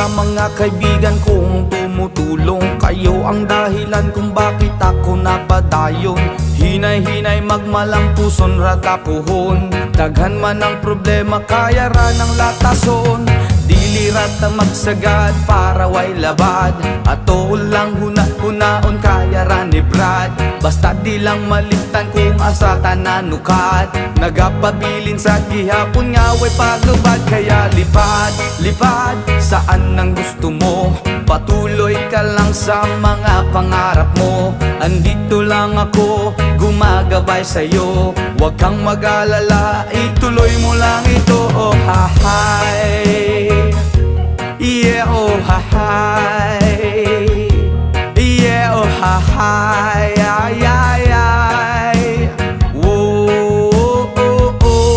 sa mga kaibigan kong tumutulong. Kayo ang dahilan kung bakit ako napadayon. Hinay-hinay magmalampuson ratapuhon. Daghan man ang problema kaya ra ng latason. Dili rata magsagad para way labad. Ato lang huna-hunaon kaya ra ni Brad. Basta di lang malimtan kung asa tananukat. Nagapabilin sa gihapon nga way paglubad. Kaya lipad, lipad saan ang gusto mo. Patuloy ka lang sa mga pangarap mo. Andito lang ako, gumagabay sa'yo. Huwag kang mag-alala, ituloy mo lang ito. Oh hahay, yeah oh hahay, yeah oh hahay, ay ay ay. Whoa, oh, oh, oh.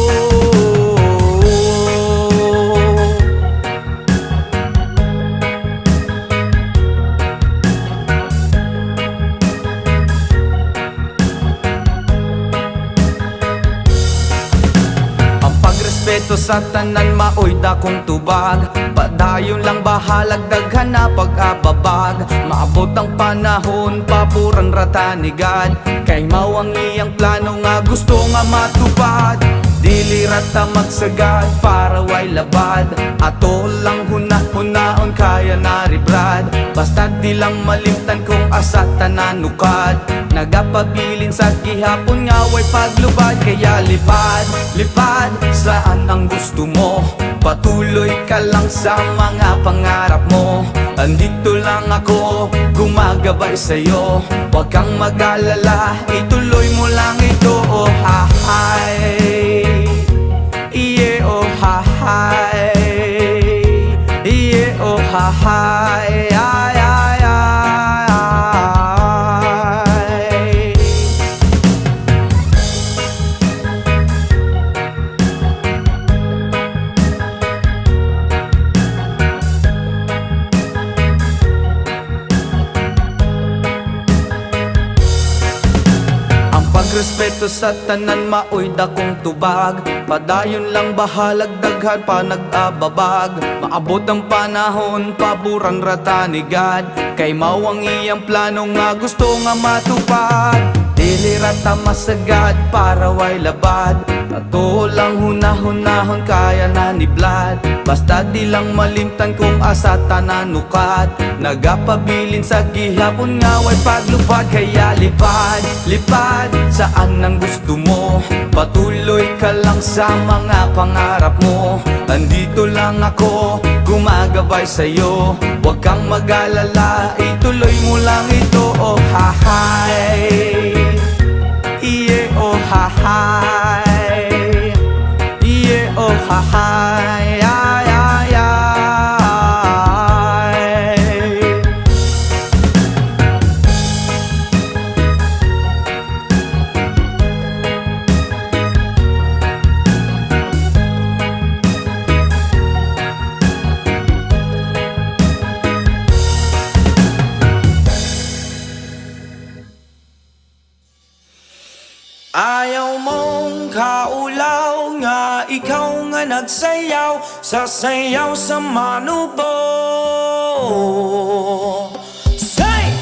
Respeto sa tanan maoy dakong tubag. Padayon lang bahalag daghan na pag-ababag. Maabot ang panahon papuran rata ni God. Kay mao ang iyang plano nga gusto nga matupad. Dili rata magsagad para way labad. Ato lang huna-hunaon kaya na ri Brad. Basta di lang malimtan kung asa tananukad. Nagapabilin sa gihapon nga way paglubad. Kaya lipad, lipad saan ang gusto mo. Patuloy ka lang sa mga pangarap mo. Andito lang ako, gumagabay sa'yo. Huwag kang mag-alala, ituloy mo lang ito. Oh hahay, yeah oh hahay, yeah oh hahay, ay ay ay. Respeto sa tanan maoy dakong tubag. Padayon lang bahalag daghan pa nag-ababag. Maabot ang panahon paburan rata ni God. Kay mao ang iyang plano nga gusto nga matupad. Dili rata masagad para way labad. Ato lang huna-hunahon kaya na ni Vlad. Basta di lang malimtan kung asa tananukat. Nagapabilin sa gihapon nga way paglupad. Kaya lipad, lipad saan ang gusto mo. Patuloy ka lang sa mga pangarap mo. Andito lang ako, gumagabay sa'yo. Huwag kang mag-alala, ituloy mo lang ito. Oh hahay, yeah oh hahay, yeah oh hahay, ay ay ay. Ayaw mong kaulaw nga ikaw nga nagsayaw sa sayaw sa manubo. Say!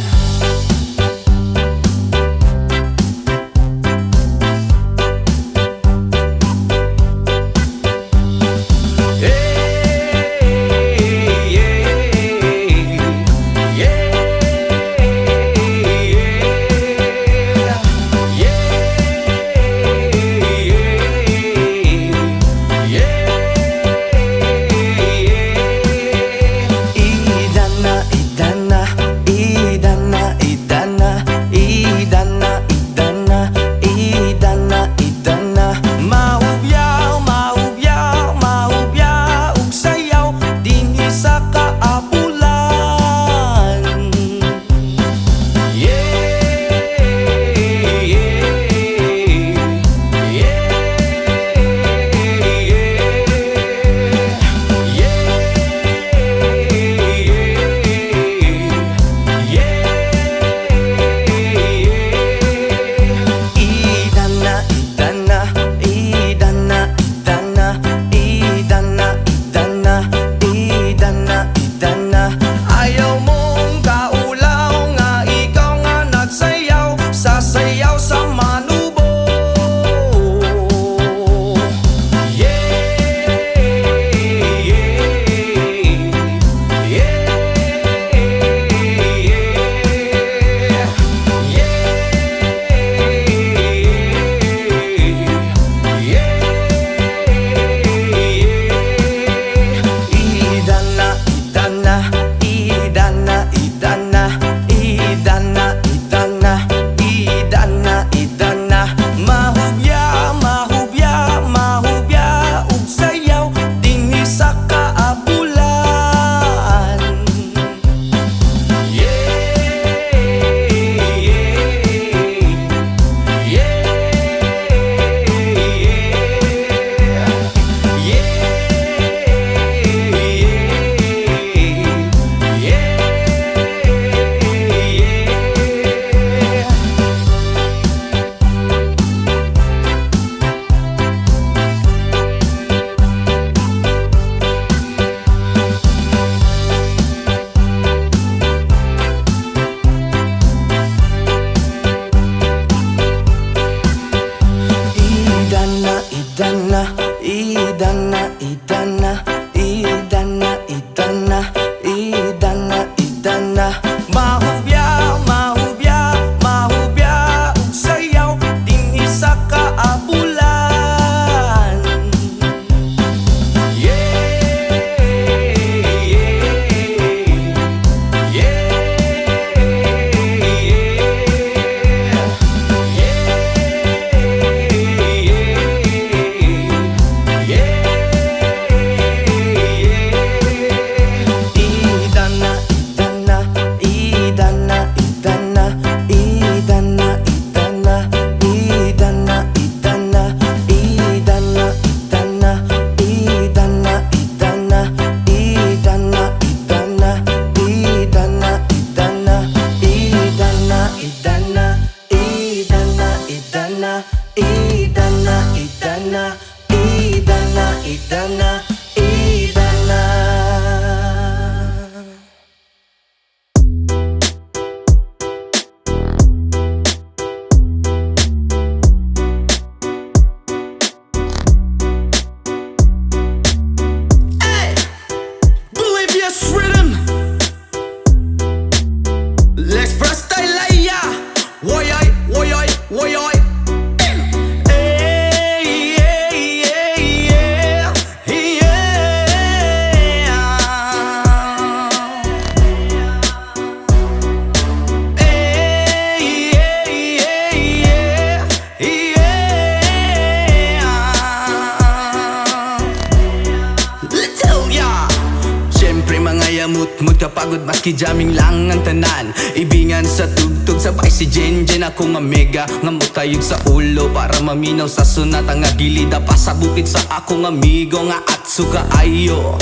Kamot kapagod maski jamming lang ang tanan. Ibingan sa tugtog sabay si Jenjen ako nga mega. Ngamot tayog sa ulo para maminaw sa sunat. Ang agilida pa sa bukid sa akong amigo nga atso kaayo.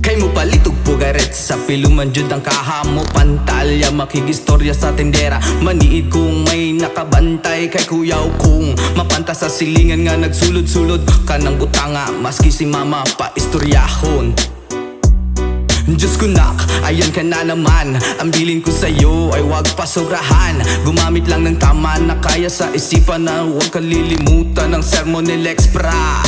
Kay mo palitog pugaret sa piluman jud ang kahamo pantalya. Makigistorya sa tendera, maniid kung may nakabantay. Kay kuyaw kung mapanta sa silingan nga nagsulod-sulod ka ng butanga. Maski si mama pa istoryahon. Diyos ko nak, ayan ka na naman. Ang bilin ko sa'yo ay wag pasobrahan. Gumamit lang ng tama na kaya sa isipan na huwag kalilimutan ng sermon ni Lex Pra.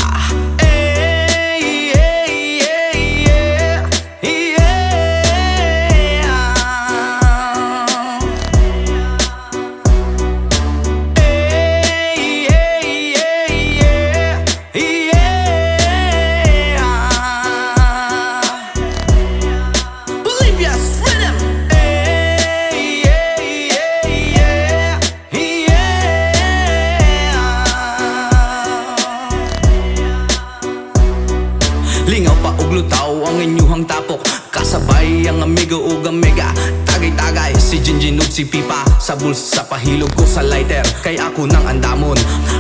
Lingaw pa og lutaw ang inyuhang tapok. Kasabay ang amigo ug ang mega. Tagay-tagay si Jinjin ug si Pipa. Sa bulsa pahilog ko sa lighter. Kay ako nang andamon.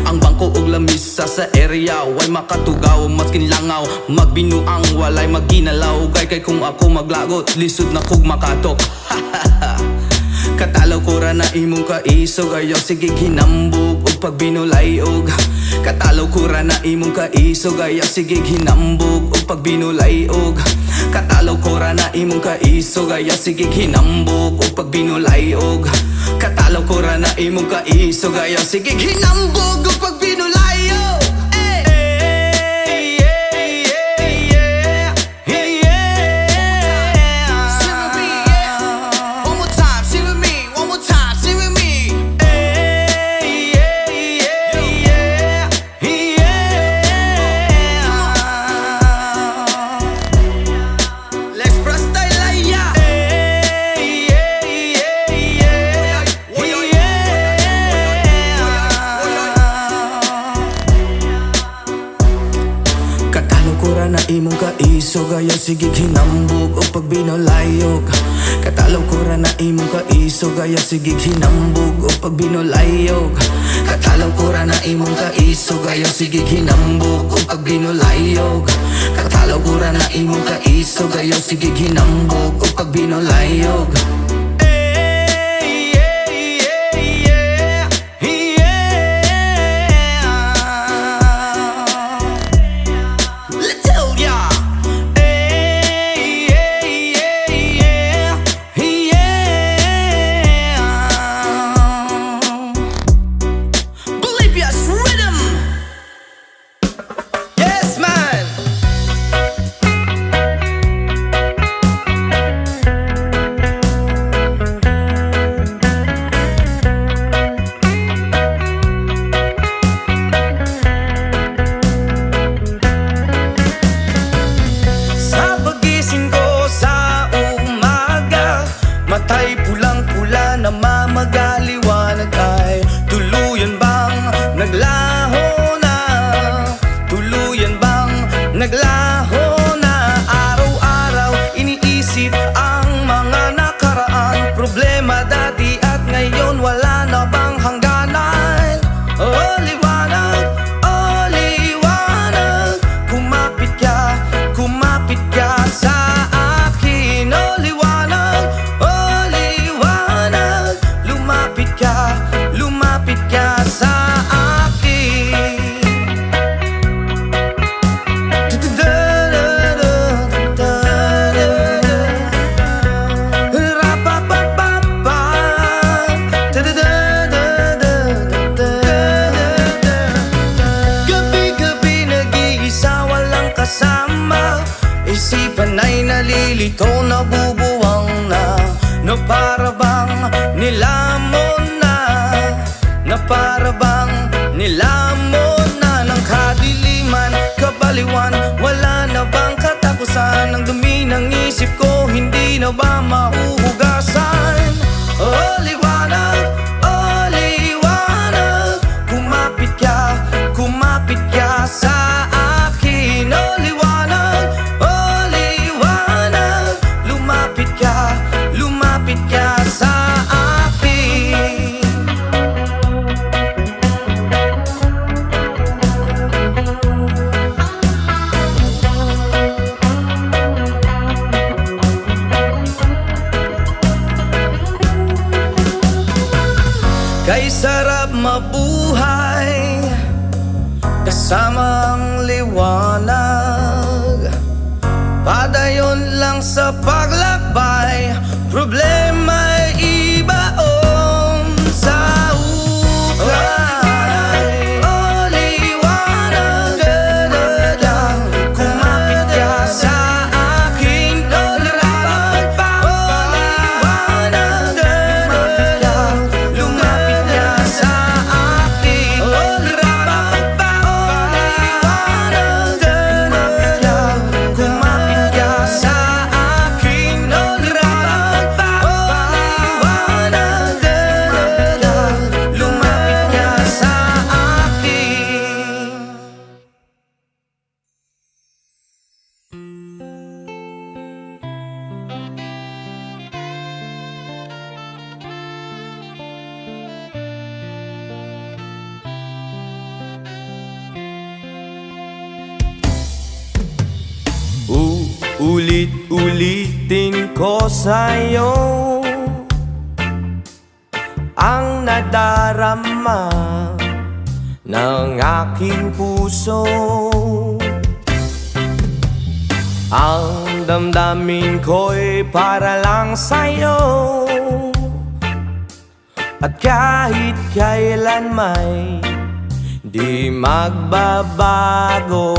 Ang bangko ug lamisa sa area way makatugaw. Maskin langaw magbinuang walay maginalaw. Kay kung ako maglagot lisod na kog makatok. Katalaw ko ra na imong kaisog. Ayaw sige hinambog ug pagbinulay og. Katalaw ko ra na imong kaisog. Ayaw sige hinambog ug pagbinulay og. Katalaw ko ra na imong kaisog. Ayaw sige hinambog ug pagbinulay og. Katalaw ko ra na imong kaisog. Ayaw sige hinambog ug pagbinulay og. Kura na imong kaisog. Ayaw sige hinambog o pagbinolayog. Katalaw kura na imong kaisog. Ayaw sige hinambog o pagbinolayog. Katalaw kura na imong kaisog. Ayaw sige hinambog o pagbinolayog. Katalaw kura na imong kaisog. Ayaw sige hinambog o pagbinolayog. Matay pulang-pula na mamagaliwanag ay tuluyan bang naglaho na? Tuluyan bang naglaho na? Araw-araw iniisip ang mga nakaraan. Problema dati at ngayon wala na bang hangganan? Oh liwanag, oh liwanag. Kumapit ka sa akin. Oh liwanag, lumapit ka sa akin. Gabi-gabi nag-iisa walang kasama. Isipan ay nalilito, nabubuwang na. Na para bang nilamon na. Na para bang nilamon na ng kadiliman, kabaliwan. Wala na bang katapusan? Ang dumi ng isip ko hindi na ba mahuhugasan? Oh liwanag, oh liwanag. Kumapit ka sa akin. Oh liwanag, oh liwanag. mabuhay kasama ang liwanag. Padayon lang sa paglakbay, problema'y ibaon sa ukay. O liwanag, lang kumapit ka sa akin. O liwanag, lang lumapit ka sa akin. O liwanag, lang kumapit ka sa akin. O liwanag, lang lumapit ka sa akin. Ulit-ulitin ko sa'yo ang nadarama ng aking puso. Ang damdamin ko'y para lang sa'yo, at kahit kailan may di magbabago.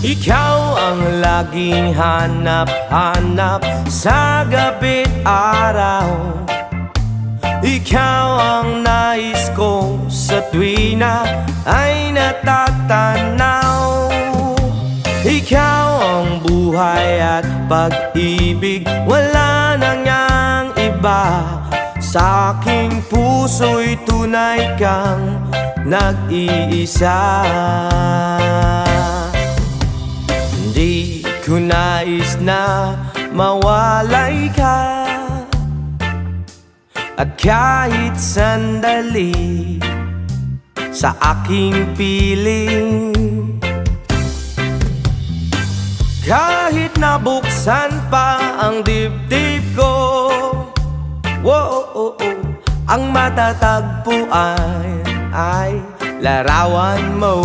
Ikaw ang laging hanap-hanap sa gabi't araw. Ikaw ang nais ko sa tuwi na ay natatanaw. Ikaw ang buhay at pag-ibig, wala nang ngang iba. Sa aking puso'y tunay kang nag-iisa. Di ko nais na mawalay ka, at kahit sandali sa aking piling. Kahit nabuksan pa ang dibdib ko, ang matatagpuan ay larawan mo.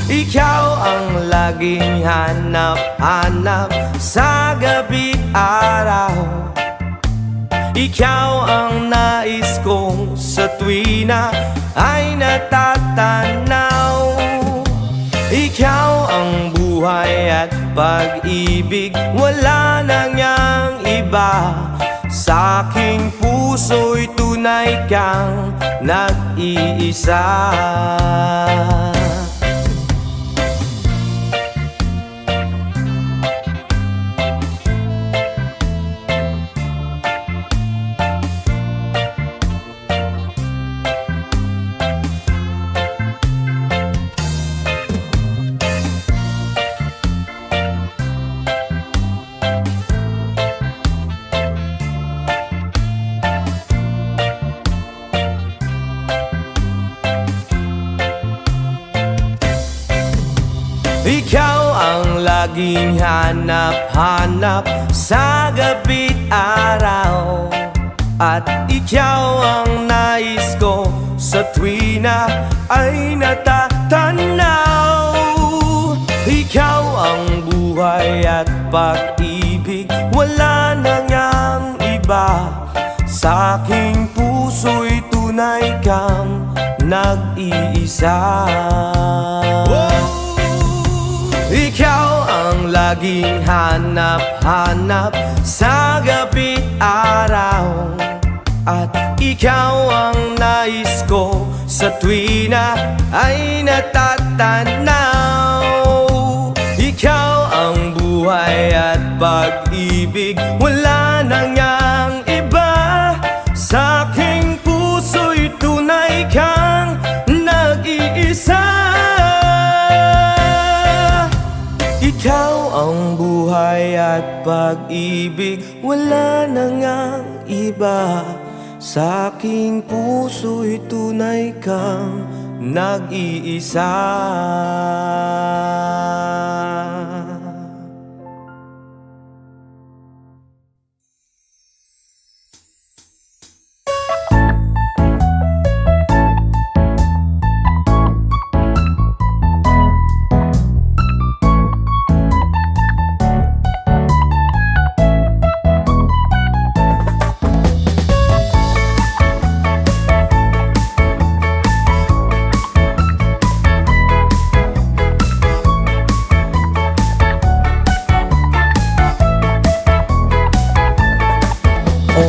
Ikaw ang laging hanap-hanap sa gabi't araw. Ikaw ang nais kong sa tuwi na ay natatanaw. Ikaw ang buhay at pag-ibig, wala nang ngang iba. Sa aking puso'y tunay kang nag-iisa. Ikaw ang laging hanap-hanap sa gabi't araw, at ikaw ang nais ko sa tuwi na ay natatanaw. Ikaw ang buhay at pag-ibig, wala nang ngang iba. Sa aking puso'y tunay kang nag-iisa. Ikaw ang laging hanap-hanap sa gabi't araw, at ikaw ang nais ko sa tuwi na ay natatanaw. Ikaw ang buhay at pag-ibig, wala nang ngang iba. Sa aking puso'y tunay kang nag-iisa. Ikaw ang buhay at pag-ibig, wala nang ngang iba. Sa aking puso'y tunay kang nag-iisa.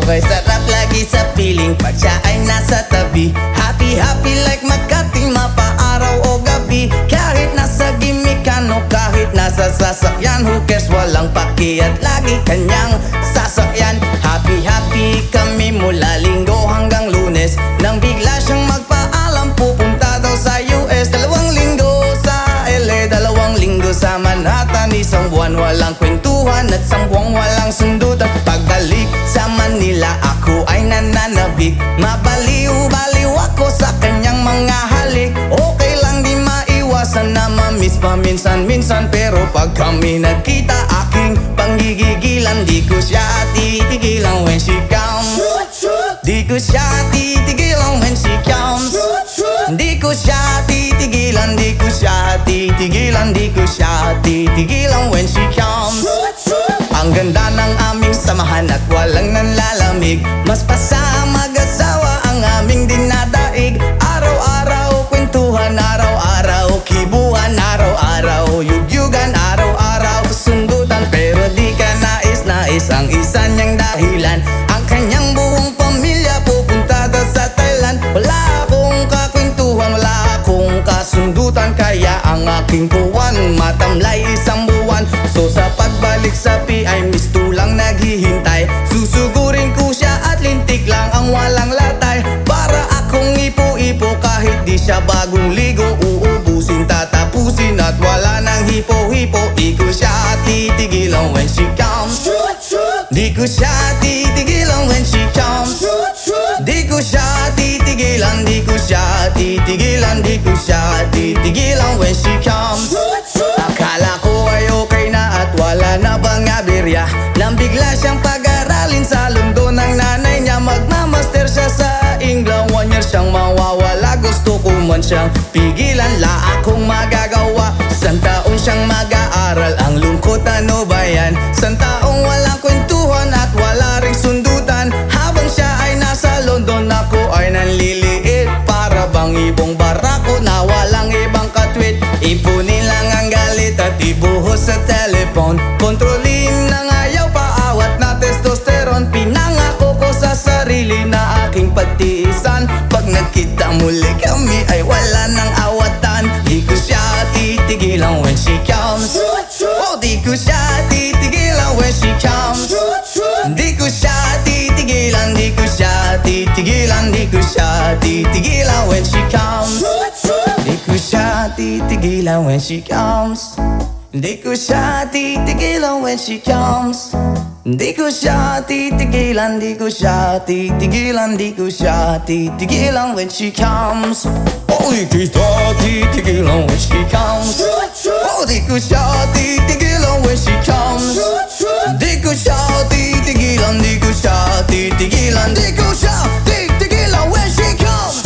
Okay, sarap lagi sa piling pag siya ay nasa tabi. Happy happy like Makati, mapaaraw o gabi. Kahit nasa gimikan o kahit nasa sasakyan, who cares, walang paki at lagi kanyang sasakyan. Happy happy kami mula Linggo hanggang Lunes, nang bigla siyang magpaalam pupunta daw sa US. 2 linggo sa LA, 2 linggo sa Manhattan. Isang buwan walang kwentuhan at 1 buwang walang sundutan. Pagbalik sa Manila ako ay nananabik. Mabaliw-baliw ako sa kanyang mga halik. Okay lang di maiwasan na mamiss paminsan-minsan, pero pag kami nagkita aking panggigigilan. Di ko siya titigilan when she comes. Di ko siya titigilan when she comes. Di ko siya titigilan, di ko siya titigilan, di ko siya titigilan when she comes. Ang ganda ng aming samahan at walang nanlalamig. Mas pasa mag-asawa ang aming dinadaig. Araw-araw kwentuhan, araw-araw kibuhan, araw-araw yugyugan, araw-araw sundutan. Pero di ka nais-nais ang isa niyang dahilan. Ang kanyang buong pamilya pupunta daw sa Thailand. Wala akong kakwentuhan, wala akong kasundutan, kaya ang aking buwan matamlay 1 buwan. So sa pagbalik sa PI, lang naghihintay. Susugurin ko siya at lintik lang ang walang latay. Para akong ipo-ipo kahit di siya bagong ligo. Uubusin, tatapusin at wala nang hipo-hipo. Di ko siya titigilan when she comes. Di ko siya titigilan when she comes. Di ko siya titigilan, di ko siya titigilan, di ko siya titigilan when she comes. Akala ko ay okay na at wala na bang aberya, nang bigla siyang pag-aralin sa London ng nanay niya. Magmamaster siya sa England, 1 year siyang mawawala. Gusto ko man siyang pigilan, la akong magagawa. 1 taon siyang mag-aaral, ang lungkot ano ba yan? 1 taong walang kwentuhan at wala ring sundutan. Habang siya ay nasa London, ako ay nanliliit. Para bang ibong barako na walang ibang katwit. Ipunin lang ang galit at ibuhos sa telepon. Kontrolin ng ayaw, paawat na testosterone. Pinangako ko sa sarili na aking pagtiisan. Pag nagkita muli kami ay wala nang awatan. Di ko siya titigilan when she comes. Oh, di ko siya titigilan when she comes. Di ko siya titigilan, di ko siya titigilan, di ko siya titigilan when she comes. Di ko siya titigilan when she comes. Di ko siya titigilan when she comes. Di ko siya titigilan, di ko siya titigilan, di ko siya titigilan when she comes. Oh, di ko siya titigilan when she comes. Oh, di ko siya titigilan when she comes. Di ko siya titigilan, di ko siya titigilan, di ko siya titigilan when she comes.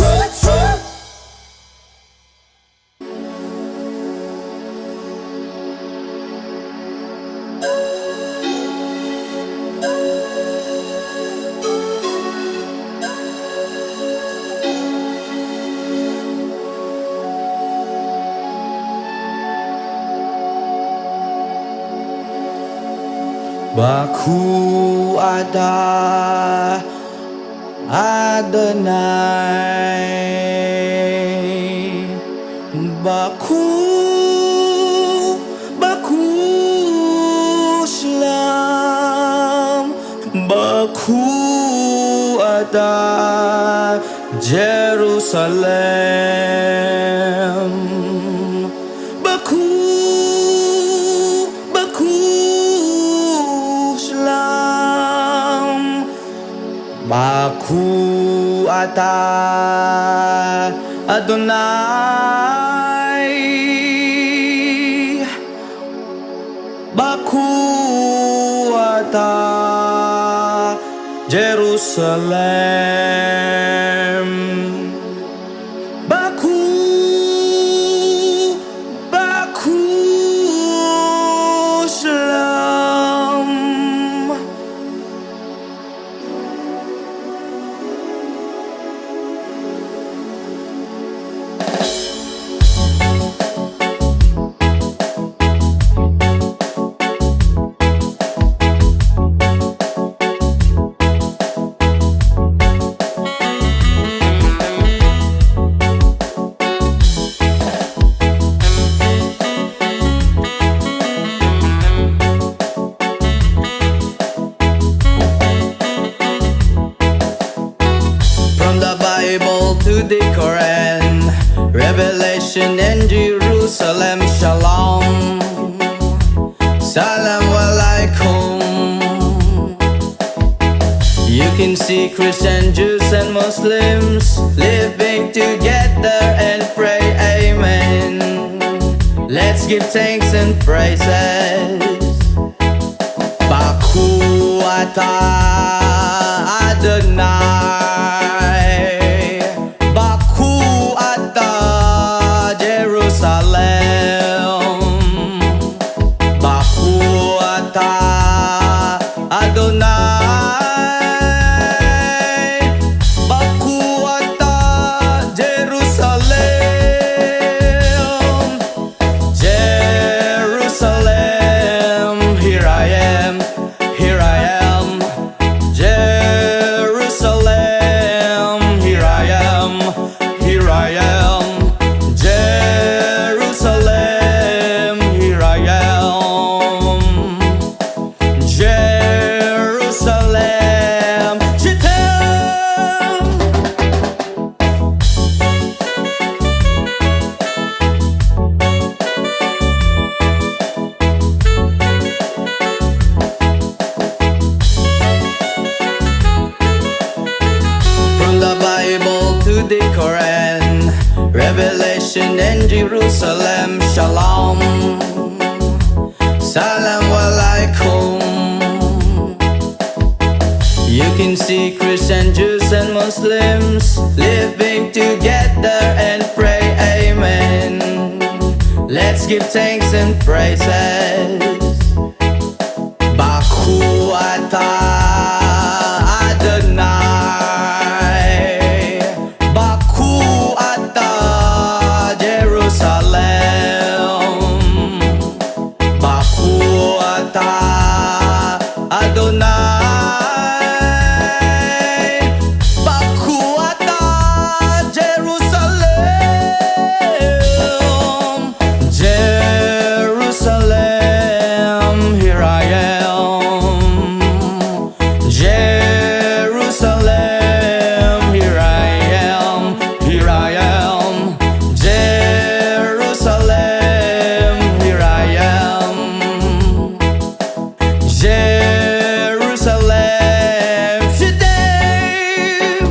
Baku ada Adonai. Baku Shalom. Baku ada Jerusalem. Baku Shalom. Baku ata Adonai. Baku ata Jerusalem. Baku Shalom. can see Christian, Jews and Muslims living together and pray amen. Let's give thanks and praises. Baku atah Adonai, Baku atah Jerusalem, Baku atah Adonai, Baku atah Jerusalem, Jerusalem, here I am, here I am, Jerusalem, here I am, here I am, Jerusalem, here I am, Jerusalem, Jerusalem. From the Bible to the Quran, Revelation and Jerusalem, Shalom, Salam Alaikum. You can see Christian, Jews and Muslims living together and pray amen. Let's give thanks and praises. Baku atah Adonai, Baku atah Jerusalem, Baku atah Adonai, Baku atah Jerusalem, Jerusalem, here I am, Jerusalem, here I am, here I am, Jerusalem, here I am, Jerusalem, Shedem,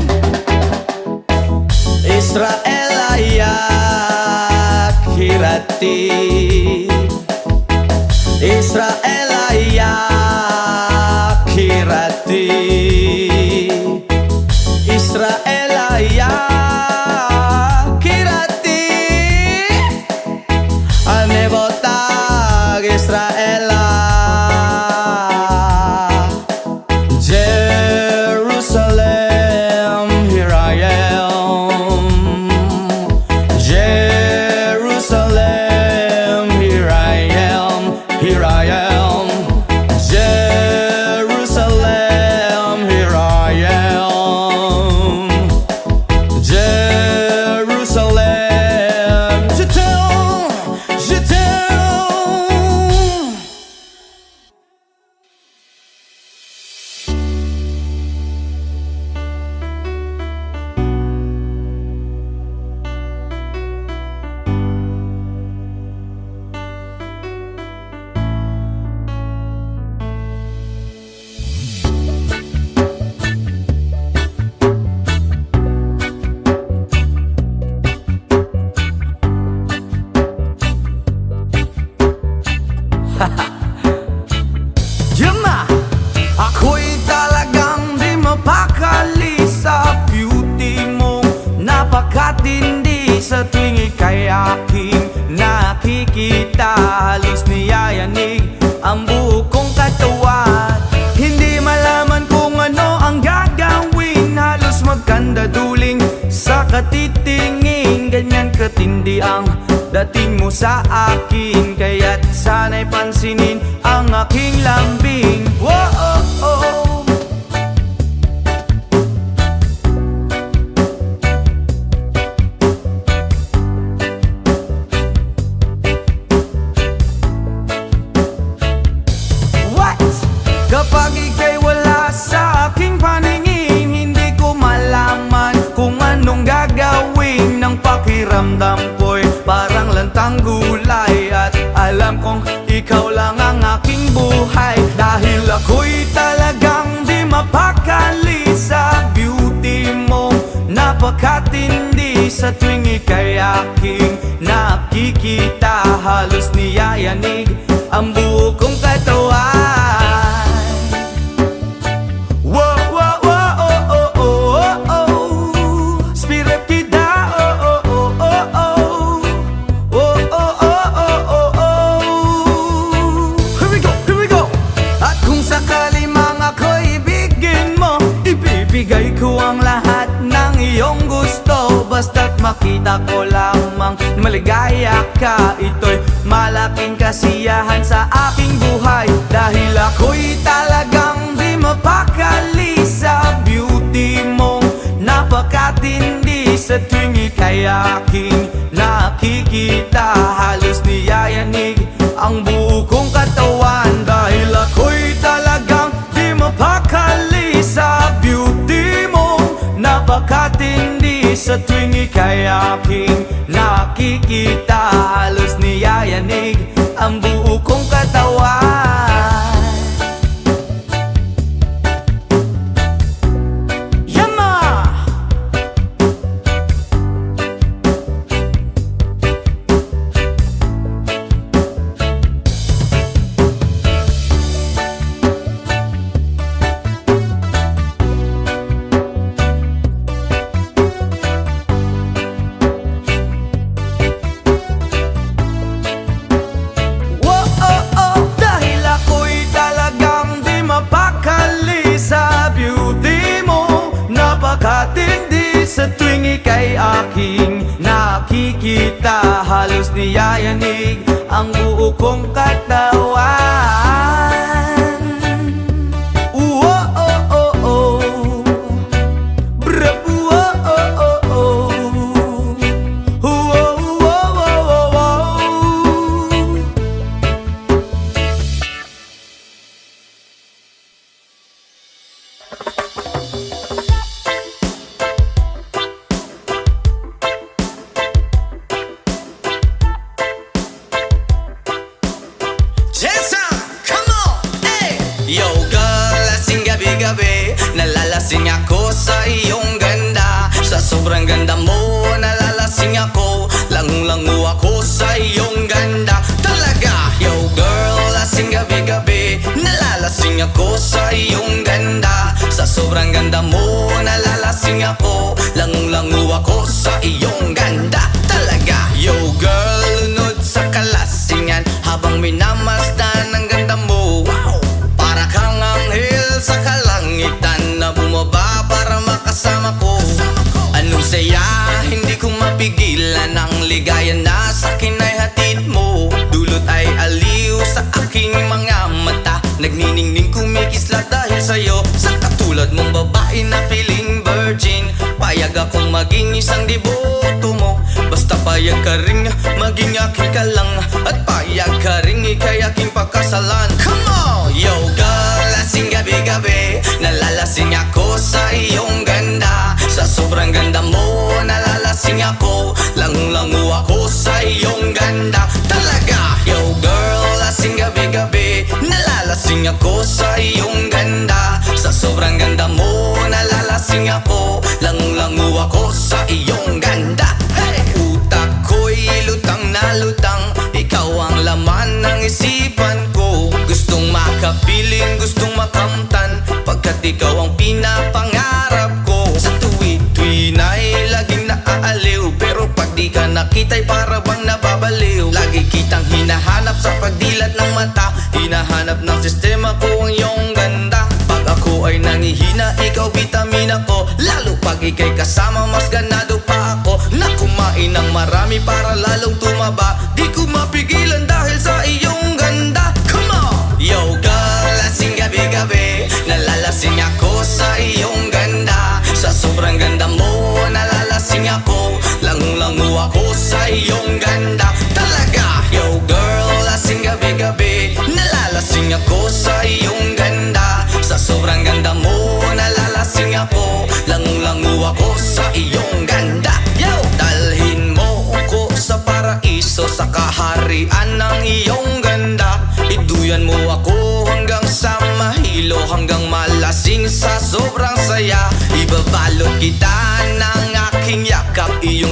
Israel ayak hirati, Israel ayak hirati, Israel ayak hirati, anebotag Israel, Jerusalem, here I am, Jerusalem, here I am, here I am, Jerusalem, here I am, Jerusalem, je t'aime. Yuma! Ako'y talagang di mapakali sa beauty mo. Napakatindi sa tuwing ika'y aking nakikita. Halos niyayanig ang buo kong katawan. Hindi malaman kung ano ang gagawin. Halos magkandaduling sa katitingin. Ganyan katindi ang dating mo sa akin. Kaya't sana'y pansinin ang aking lambing. Whoa, oh, oh. What? Kapag ika'y wala sa aking paningin, hindi ko malaman kung anong gagawin. Ng pakiramdam ko'y parang lantang gulay. At alam kong ikaw lang ang aking buhay. Dahil ako'y talagang di mapakali sa napakatindi. Sa tuwing ika'y aking nakikita, halos niyayanig ang buo kong katawan. Wow, wow, wow, oh, oh, oh, oh, oh. Spirit kita, oh, oh, oh, oh, oh. Oh, oh, oh, oh, oh, oh. Here we go, here we go. At kung sakali mga ko'y ibigin mo, ibibigay ko ang lahat ng iyong gusto. Basta't makita ko lamang maligaya ka, ito'y malaking kasiyahan sa aking buhay. Dahil ako'y talagang di mapakali sa beauty mong napakatindi. Sa tuwing ika'y aking nakikita, halos niyayanig ang buo kong katawan. Dahil ako'y talagang di mapakali sa beauty mong napakatindi. Sa tuwing ika'y aking nakikita, halos niyayanig ang buo kong katawan. Yama! Sa tuwing ika'y aking nakikita, halos niyayanig ang buo kong katawan. Oh, oh, oh, oh. Brap, oh, oh, oh, oh. Oh, oh, oh, oh, oh. Yo girl, lasing gabi-gabi, nalalasing ako sa iyong ganda. Sa sobrang ganda mo, nalalasing ako, langu-langu ako sa iyong ganda. Talaga, yo girl, lasing gabi-gabi, nalalasing ako sa iyong ganda. Sa sobrang ganda mo, nalalasing ako, langu-langu ako sa iyong ganda. Talaga, yo girl, lunod sa kalasingan, habang minamasdan ang ganda mo. Wow! Kang anghel sa kalangitan na bumaba para makasama ko. Anong saya, hindi ko mapigilan ang ligaya na sa'kin ay hatid mo. Dulot ay aliw sa aking mga mata, nagniningning kumikislat dahil sa'yo. Sa katulad mong babae na feeling virgin, payag akong maging isang deboto mo. Basta payag ka ring maging aking ka lang, at payag ka ring ika'y aking pagkasalan. Come on! Yo girl, lasing gabi-gabi, nalalasing ako sa iyong ganda. Sa sobrang ganda mo, nalalasing ako, langu-langu ako sa iyong ganda. Talaga, yo girl, lasing gabi-gabi, nalalasing ako sa iyong ganda. Sa sobrang ganda mo, nalalasing ako, langu-langu ako sa iyong ganda. Hey! Utak ko'y lutang na lutang, ikaw ang laman ng isipan ko. Gustong makapiling, gustong makamtan, pagkat ikaw ang pinapangarap ko. Sa tuwi-tuwi na'y laging naaaliw, pero pag di ka nakita'y para bang nababaliw. Lagi kitang hinahanap sa pagdilat ng mata, hinahanap ng sistema ko ang iyong ganda. Pag ako ay nangihina, ikaw vitamina ko, lalo pag ika'y kasama mas ganado pa ako. Na kumain ng marami para lalong tumaba, di ko mapigilan dahil sa iyong ganda. Come on! Yo girl, lasing gabi-gabi, nalalasing ako sa iyong ganda. Sa sobrang ganda mo, nalalasing ako, langu-langu ako sa iyong ganda. Talaga, yo girl, lasing gabi-gabi, nalalasing ako sa iyong ganda. Sa sobrang ganda mo, nalalasing ako, langu-langu ako sa iyong ganda. Yo! Dalhin mo ko sa paraiso, sa kaharian ng iyong ganda. Iduyan mo ako hanggang sa mahilo, hanggang malasing sa sobrang saya. Ibabalot kita ng aking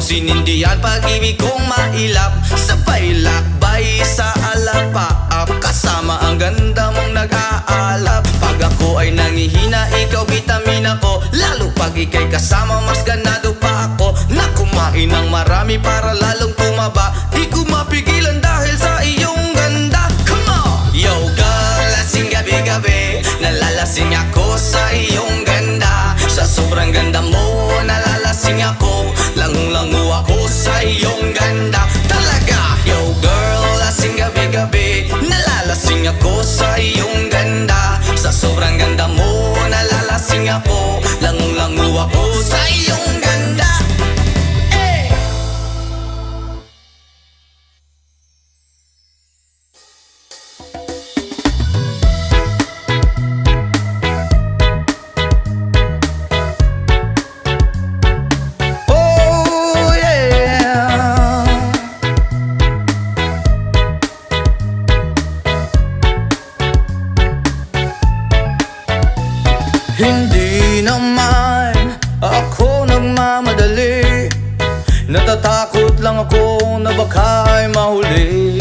sinindihan pag-ibig kong mailap. Sabay lakbay sa alapaap, kasama ang ganda mong nag-aalap. Pag ako ay nangihina, ikaw vitamina ko, lalo pag ika'y kasama, mas ganado pa ako. Na kumain ng marami para lalong tumaba, di ko mapigilan dahil sa iyong ganda. Come on! Yo girl, lasing gabi-gabi, nalalasing ako sa iyong ganda. Sa sobrang ganda mo, nalalasing ako, langung-langu ako sa iyong ganda. Talaga! Yo girl, lasing gabi-gabi, nalalasing ako sa iyong ganda. Sa sobrang ganda mo, nalalasing ako, langung-langu ako sa iyong ganda. Eh! Oh yeah! Hindi naman ako nagmamadali, natatakot lang ako na baka'y mahuli.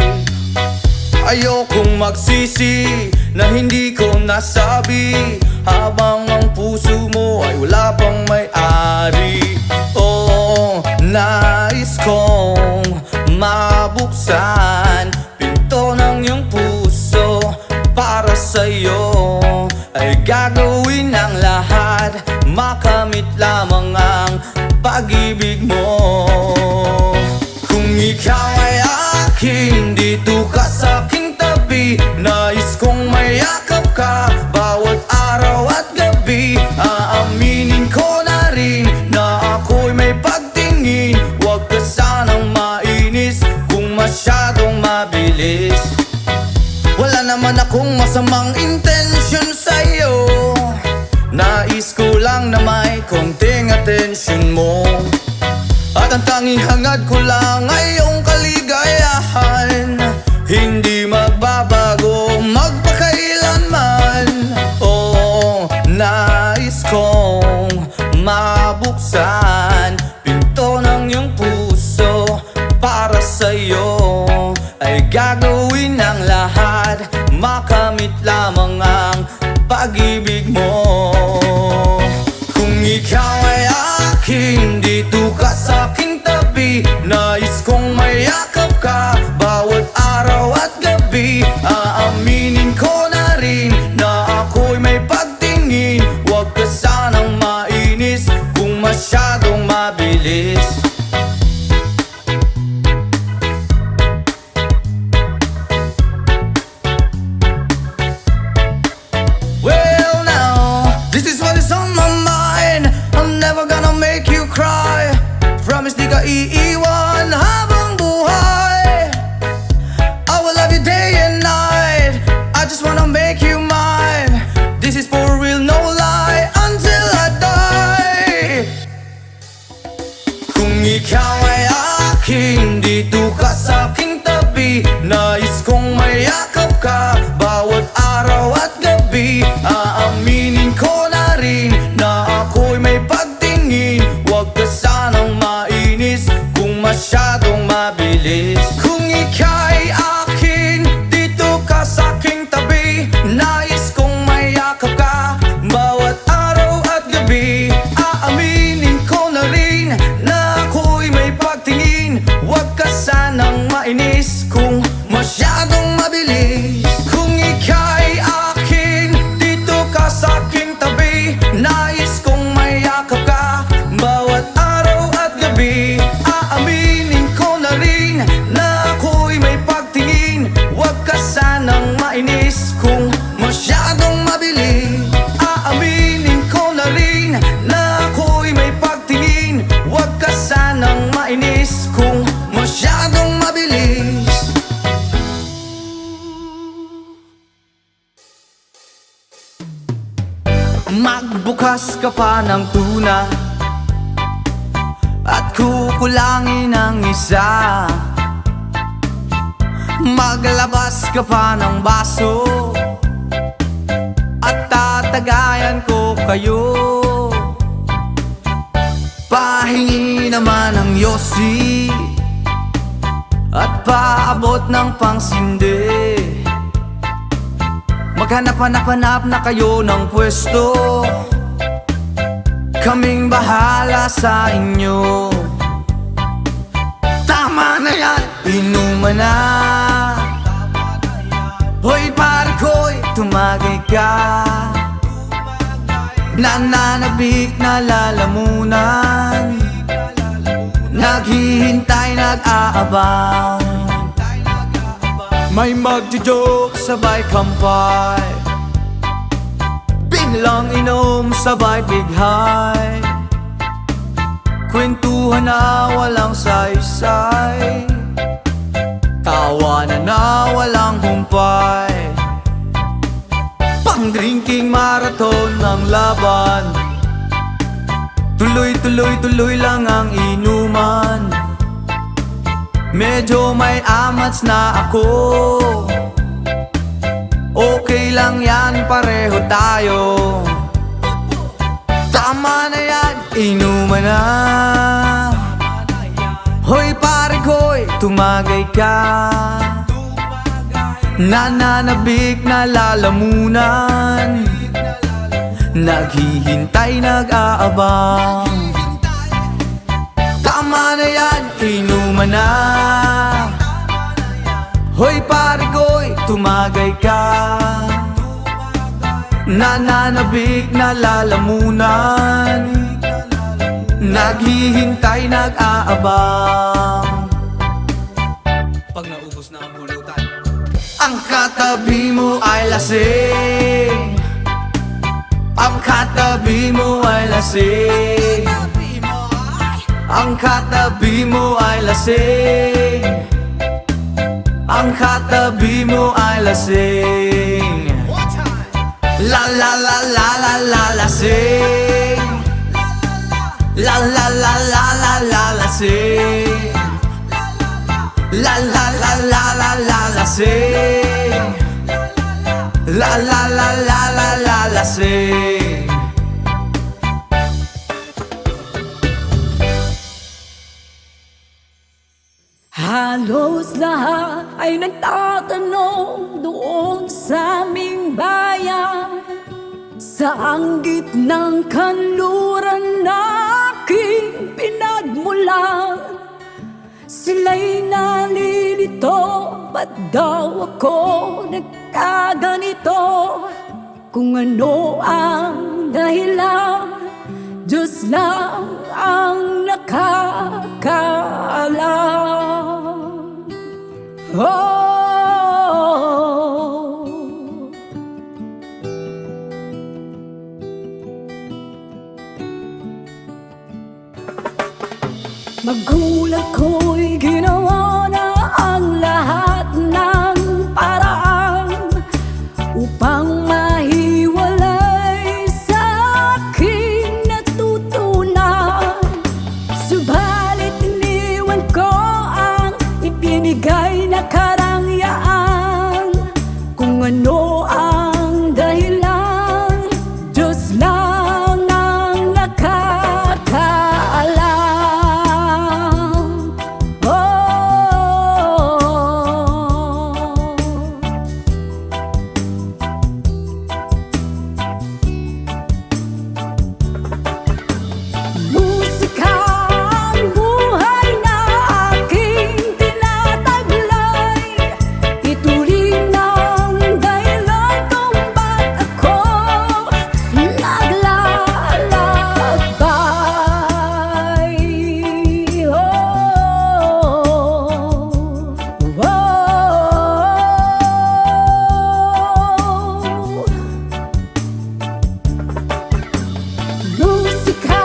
Ayokong magsisi na hindi ko nasabi, habang ang puso mo ay wala pang may-ari. Oh, nais kong mabuksan pinto ng iyong puso para sa'yo. Ay gagawin ang lahat, makamit lamang ang pag-ibig mo. Kung ikaw ay akin, dito ka sa aking tabi, nais kong mayakap ka bawat araw at gabi. Aaminin ko na rin na ako'y may pagtingin, huwag ka sanang mainis kung masyadong mabilis. Wala naman akong masamang intensyon sa'yo, nais ko lang na may konting atensyon mo. At ang tanging hangad ko lang ay iyong kaligayahan, hindi magbabago magpakailanman. Oh, nais kong mabuksan pinto ng iyong puso para sa'yo. Ay gagawin ang lahat, makamit lamang ang pag-ibig mo. Kung ikaw ay akin, dito ka sa aking tabi, nais kong mayakap ka bawat araw at gabi. Aaminin ko na rin na ako'y may pagtingin, huwag ka sanang mainis kung masyadong mabilis. Well now, this is what is on my mind, I'm never gonna make you cry. Promise di ka iiwan habang buhay, I will love you day and night, I just wanna make you mine. This is for real, no lie, until I die. Kung ikaw ay akin, dito ka sa aking tabi, nais kong mayakap ka bawat araw at gabi. Aaminin ko na rin na ako'y may pagtingin, huwag ka sanang mainis kung masyadong mabilis. Kung ika'y akin, dito ka sa aking tabi, nais kong mayakap ka bawat araw at gabi. Aaminin ko na rin na ako'y may pagtingin, huwag ka sanang mainis kung masyadong mabilis. Kung ika'y akin, dito ka sa aking tabi, nais kong mayakap ka bawat araw at gabi. Aaminin ko na rin na ako'y may pagtingin, huwag ka sanang mainis kung masyadong mabilis. Aaminin ko na rin na ako'y may pagtingin, huwag ka sanang mainis kung masyadong mabilis. Magbukas ka pa ng tuna at kukulangin ang isa, maglabas ka pa ng baso at tatagayan ko kayo. Pahingi naman ang iyong yosi at paabot ng pangsindi. Maghanap-hanap na kayo ng pwesto, kaming bahala sa inyo. Tama na yan, inuman na. Hoy pare ko'y tumagay ka, nananabik na lalamunan, naghihintay, nag-aabang. May magjo-joke, sabay kampay, biglang inom, sabay bighay, kwentuhan na walang saysay, tawanan na walang humpay. Pang-drinking marathon ng laban, tuloy lang ang inuman. Medyo may amats na ako, okay lang yan, pareho tayo. Tama na yan, inuman na. Hoy pare ko'y tumagay ka, nananabik na lalamunan, naghihintay, nag-aabang. Tama na yan, inuman na. Hoy pare ko'y tumagay ka, nananabik na lalamunan, naghihintay, nag-aabang. Pag naubos na ang pulutan, ang katabi mo ay lasing, ang katabi mo ay lasing, ang katabi mo ay lasing, ang katabi mo ay lasing. La la la la la la lasing, la la la la la la lasing, la la la la la la lasing, la la la la la la lasing. Halos lahat ay nagtatanong doon sa aming bayan, saang gitnang kanluran na aking pinagmulan. Sila'y nalilito, ba't daw ako nagkaganito? Kung ano ang dahilan, Diyos lang ang nakakaalam. Oh, magulang ko'y ginawa na ang lahat ng paraan upang mahiwalay sa aking natutunan. Subalit iniwan ko ang ibinigay na karangyaan. Kung ano ang dahilan, Diyos lang ang nakakaalam. Musika ang buhay na aking tinataglay. Ito rin ang dahilan kung ba't ako naglalakbay. Musika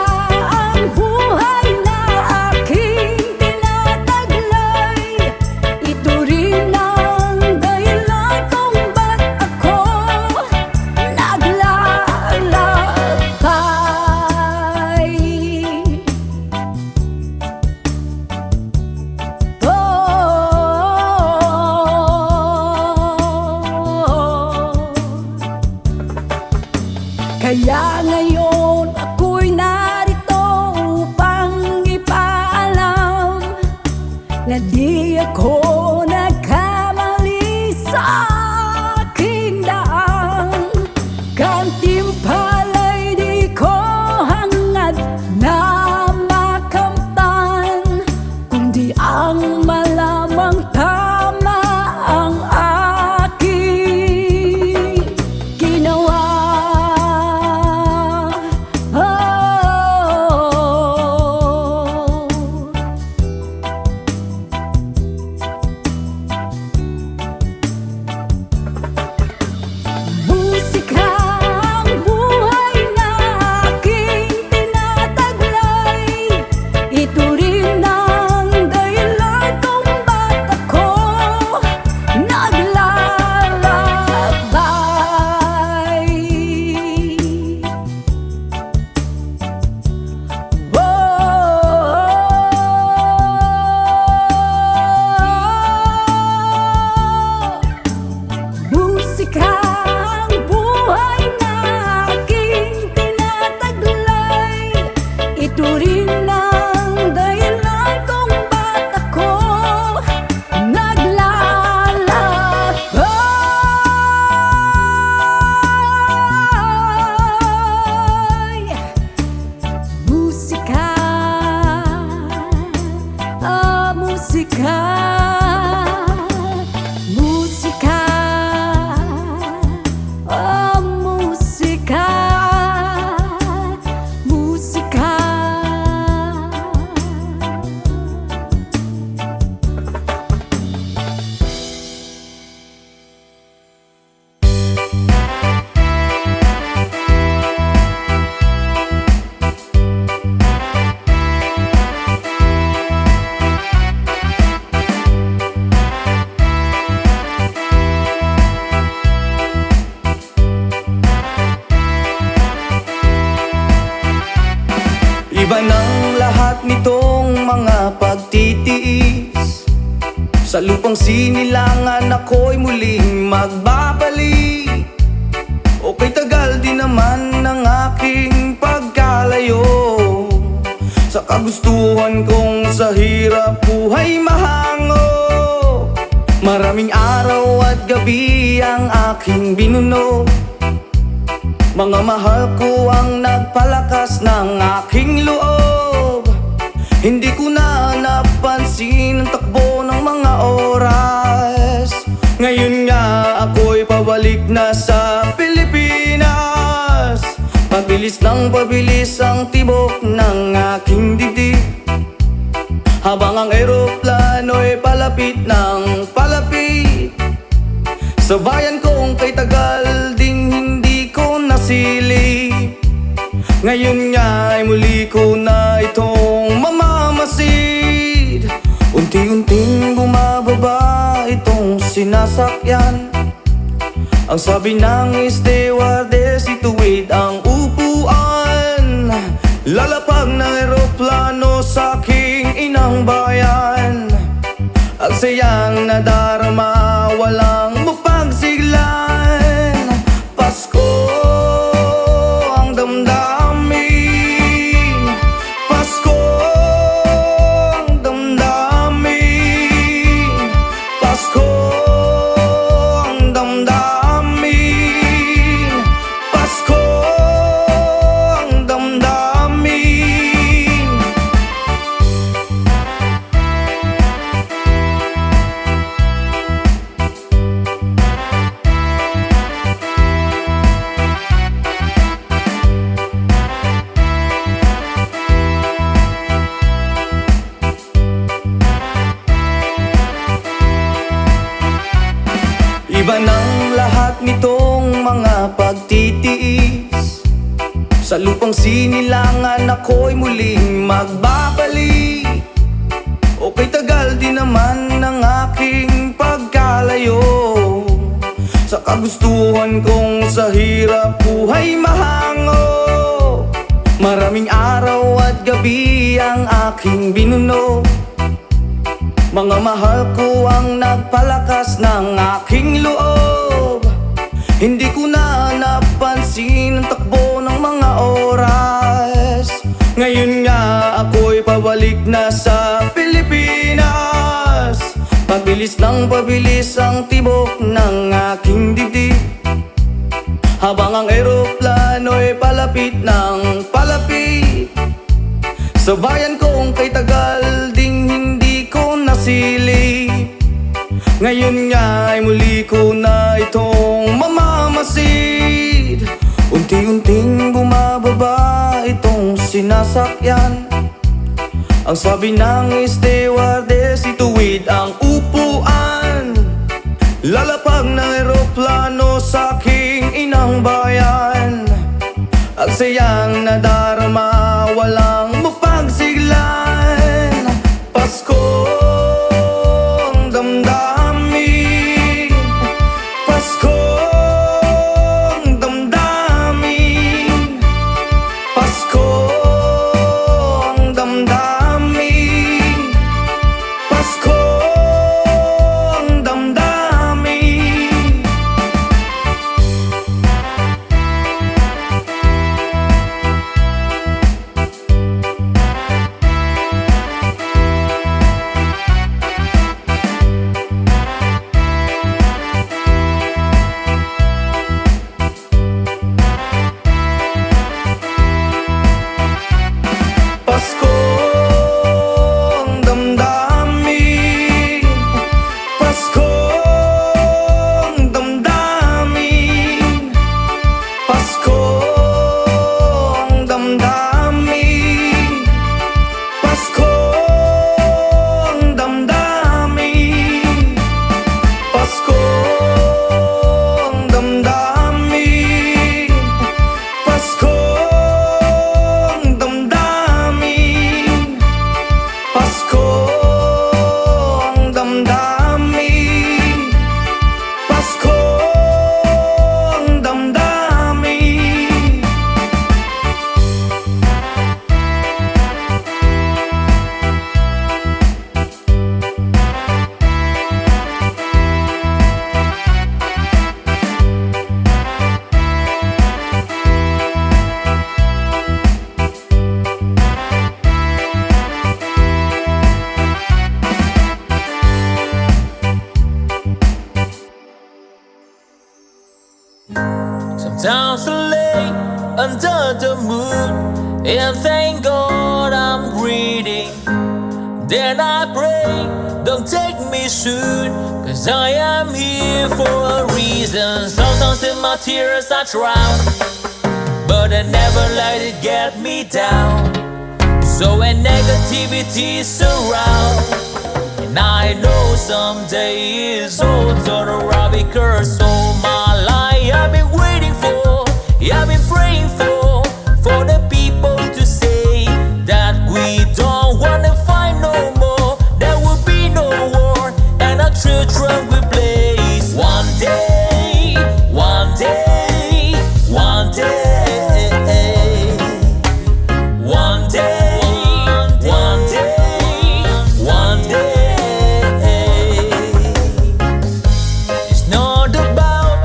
ang buhay na aking tinataglay. Ito rin ang dahilan kung ba't ako naglalakbay. Kaya ngayon ako'y narito upang ipaalam musika ang buhay na aking tinataglay. Ito rin ang dahilan kung ba't ako naglalakbay. Musika, musika, musika, musika, musika. Iba ng lahat nitong mga pagtitiis. Sa lupang sinilangan ako'y muling magbabalik. Okay, tagal din naman ng aking pagkalayo sa kagustuhan kong sa hirap buhay mahango. Maraming araw at gabi ang aking binuno. Mga mahal ko ang nagpalakas ng aking loob. Hindi ko na napansin ang takbo ng mga oras. Ngayon nga ako'y pabalik na sa Pilipinas. Pabilis ng pabilis ang tibok ng aking dibdib, habang ang eroplano'y palapit ng palapit. Sa bayan kong kay tagal ding hindi ko nasilip. Ngayon nga ay muli ko na itong mamamasid. Unti-unting bumababa itong sinasakyan. Ang sabi ng stewardess, ituwid ang upuan. Lalapag ng eroplano sa aking inang bayan. Ang sayang nadarama, walang mapagsiglan. Pasko ang damdamin, Pasko ang damdamin, Pasko ang damdamin, Pasko ang damdamin. Iba ng lahat nitong mga pagtitiis. Sa lupang sinilangan ako'y muling magbabalik. Okay, tagal din naman ng aking pagkalayo sa kagustuhan kong sa hirap buhay mahango. Maraming araw at gabi ang aking binuno. Mga mahal ko ang nagpalakas ng aking loob. Hindi ko na napansin ang takbo ng mga oras. Ngayon nga ako'y pabalik na sa Pilipinas. Pabilis ng pabilis ang tibok ng aking dibdib, habang ang eroplano'y palapit ng palapit. Sa bayan kong kay tagal ding hindi ko nasilip. Ngayon nga ay muli ko na itong mamamasid. Unti-unting bumababa itong sinasakyan. Ang sabi ng stewardess, ituwid ang upuan. Lalapag ng eroplano sa aking inang bayan. Ang sayang nadarama, walang mapagsiglan. Pasko ang damdamin, Pasko ang damdamin, Pasko ang damdamin, Pasko ang damdamin, Sometimes I lay under the moon and thank God I'm breathing. Then I pray, don't take me soon, 'cause I am here for a reason. Sometimes in my tears I drown, but I never let it get me down. So when negativity surround, and I know someday it's all turn around, because all my life I've been waiting for, I've been praying for the people to say that we don't wanna fight no more. There will be no war, and our children will blaze. One day, one day, one day, one day, one day, one day. It's not about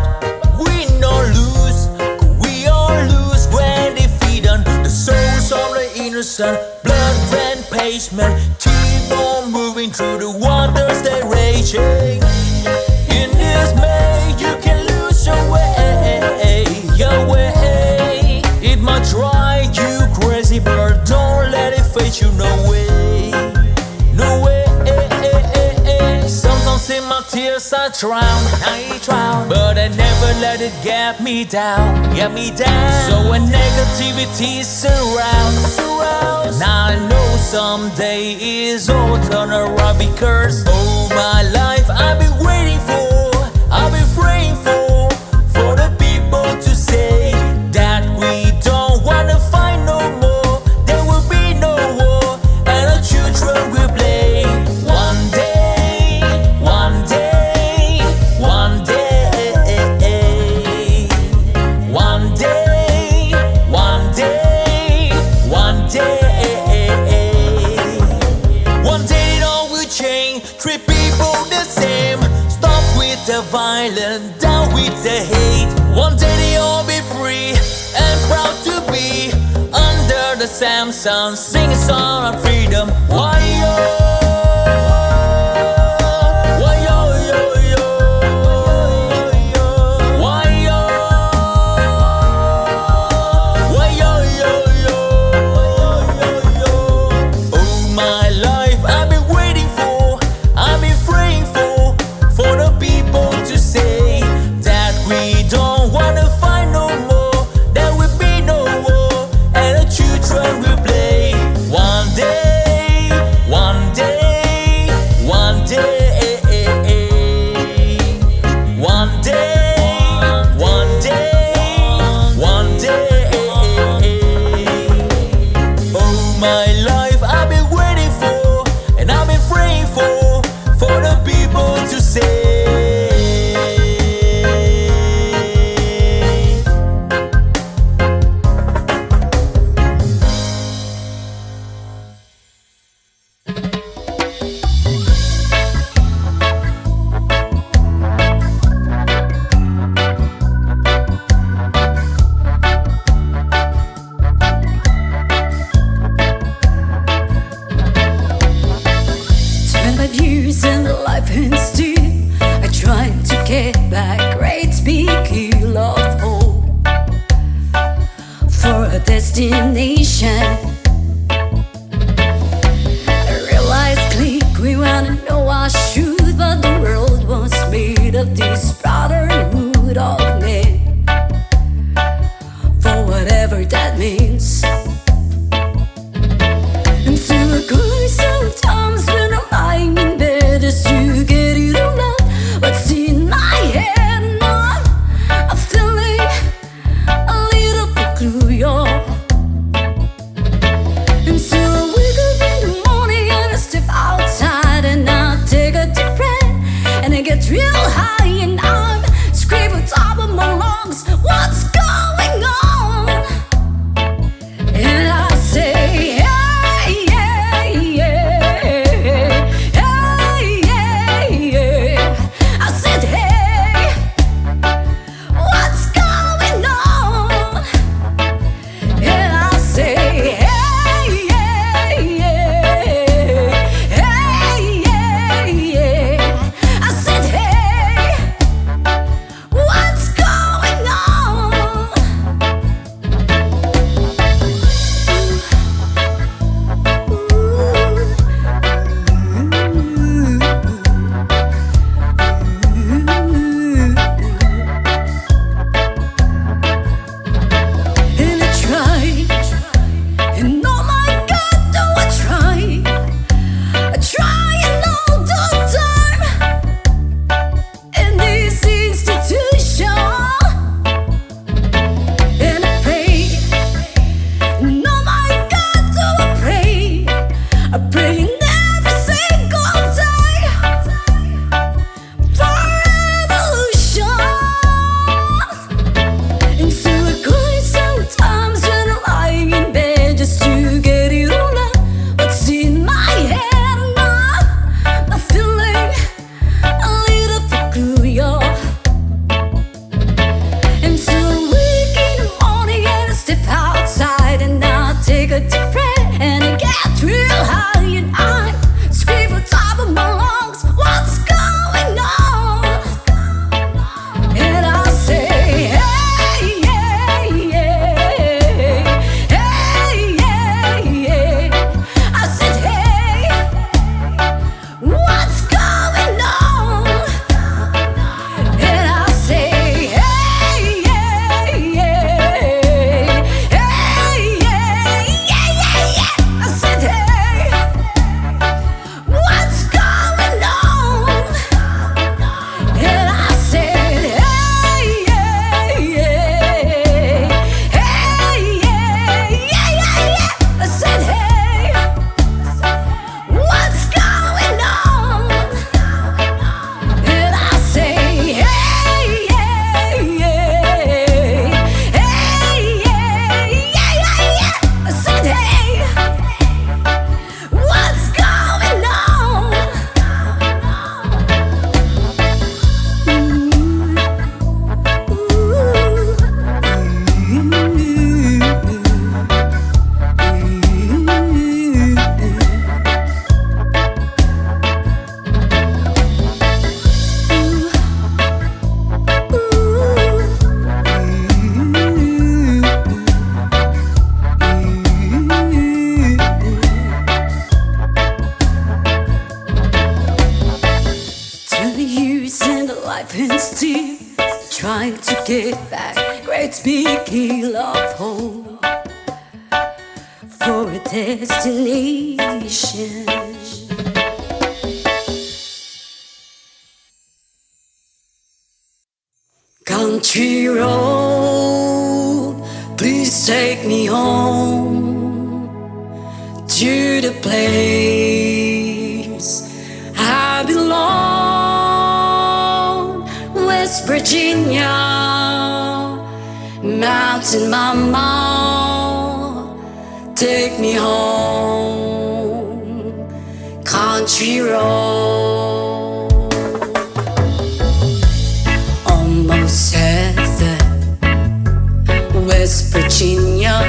win or lose, 'cause we all lose when defeat on the souls of the innocent. Blood ran pavement, keep on moving through the waters they raging. In this May, you can lose your way, your way. It might drive you crazy, but don't let it face you. No way, no way. Sometimes in my tears I drown, but I never let it get me down, get me down. So when negativity surrounds, and I know someday it's all turn around, because all my life I've been waiting for, I've been praying for the people to say that we don't wanna fight no more. There will be no war, and our children will play. One day, one day, one day, one day, one day, one day. One day it all will change, treat people the same. Stop with the violence, down with the hate. One day they all be free and proud to be under the same sun, sing a song of freedom. Why yo? Why yo yo yo? Why yo? Why yo yo yo? All my life I've been waiting for, I've been praying for the people to say that we don't wanna fight no more. There will be no war, and the children will play. One day, one day, one day, one day, one day, one day. All my life I've been waiting for, and I've been praying for the people to say. Spent 5 years in life instead. I tried to get back great big hill of hope for a destination. I realized click, we wanna know I should, but the world was made of this brotherhood of men, for whatever that means. And so I cry sometimes when I'm lying in bed just to get it all out. What's in my head now? I'm feeling a little bit clue, y'all. And so I wake up in the morning and I step outside and I take a deep breath and I get real high and I'm screaming top of my lungs, what's going on? And I say, hey, yeah, yeah, hey, yeah, yeah. I said, hey, what's going on? And I say, hey, yeah, yeah, hey, yeah, yeah. I said, hey, what's going on? it back. Great big hill of hope for a destination. Country road, please take me home to the place I belong. West Virginia, Mountain Mama, take me home. Country road, almost heaven. West Virginia,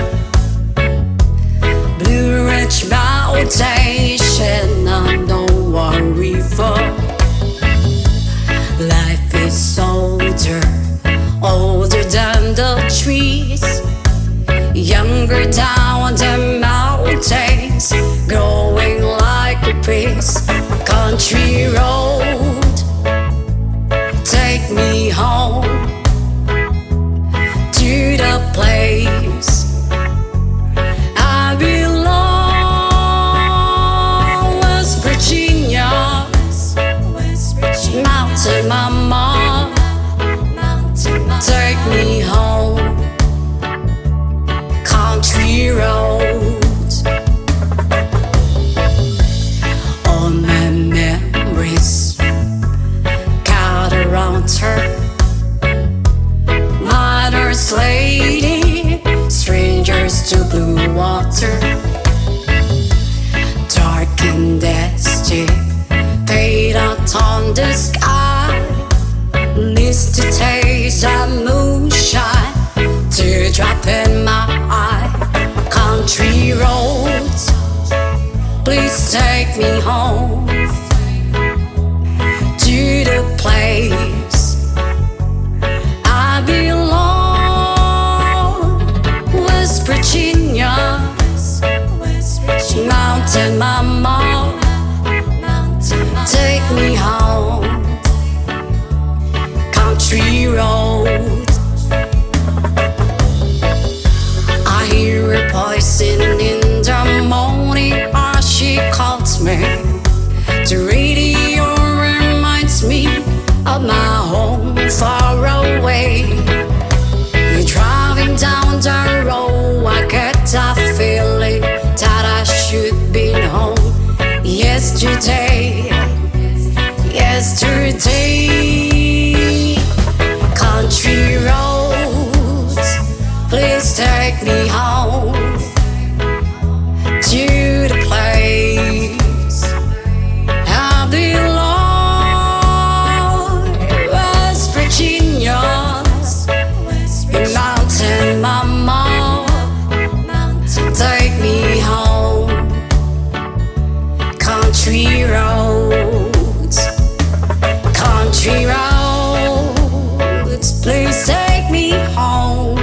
Blue Ridge Mountain, Shenandoah River. Life is older, older than the trees, younger down the mountains, growing like a breeze. Country road, take me home to the place I belong. West Virginia, Mountain Mama, take me home. Country road, all my memories got around her. Mother's lady, strangers to blue water, dark and dusty, paint out on the sky, miss the taste of moonshine, teardrop in my eye. Country roads, please take me home to the place I belong. West Virginia, Mountain Mama, take me home. Country road, I hear a voice in the morning as she calls me. The radio reminds me of my home far away. You're driving down the road, I get that feeling that I should be home. Yesterday, country roads, please take me home to the place I belong. West Virginia, Mountain Mama, take me home. Country roads, country roads, please take me home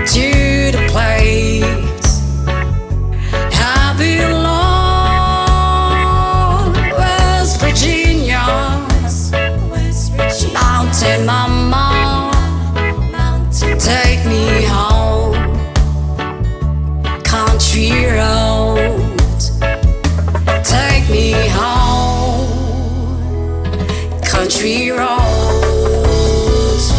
to the place I belong. West Virginia, Mountain Mama, take me home. Country roads, take me home. Country roads.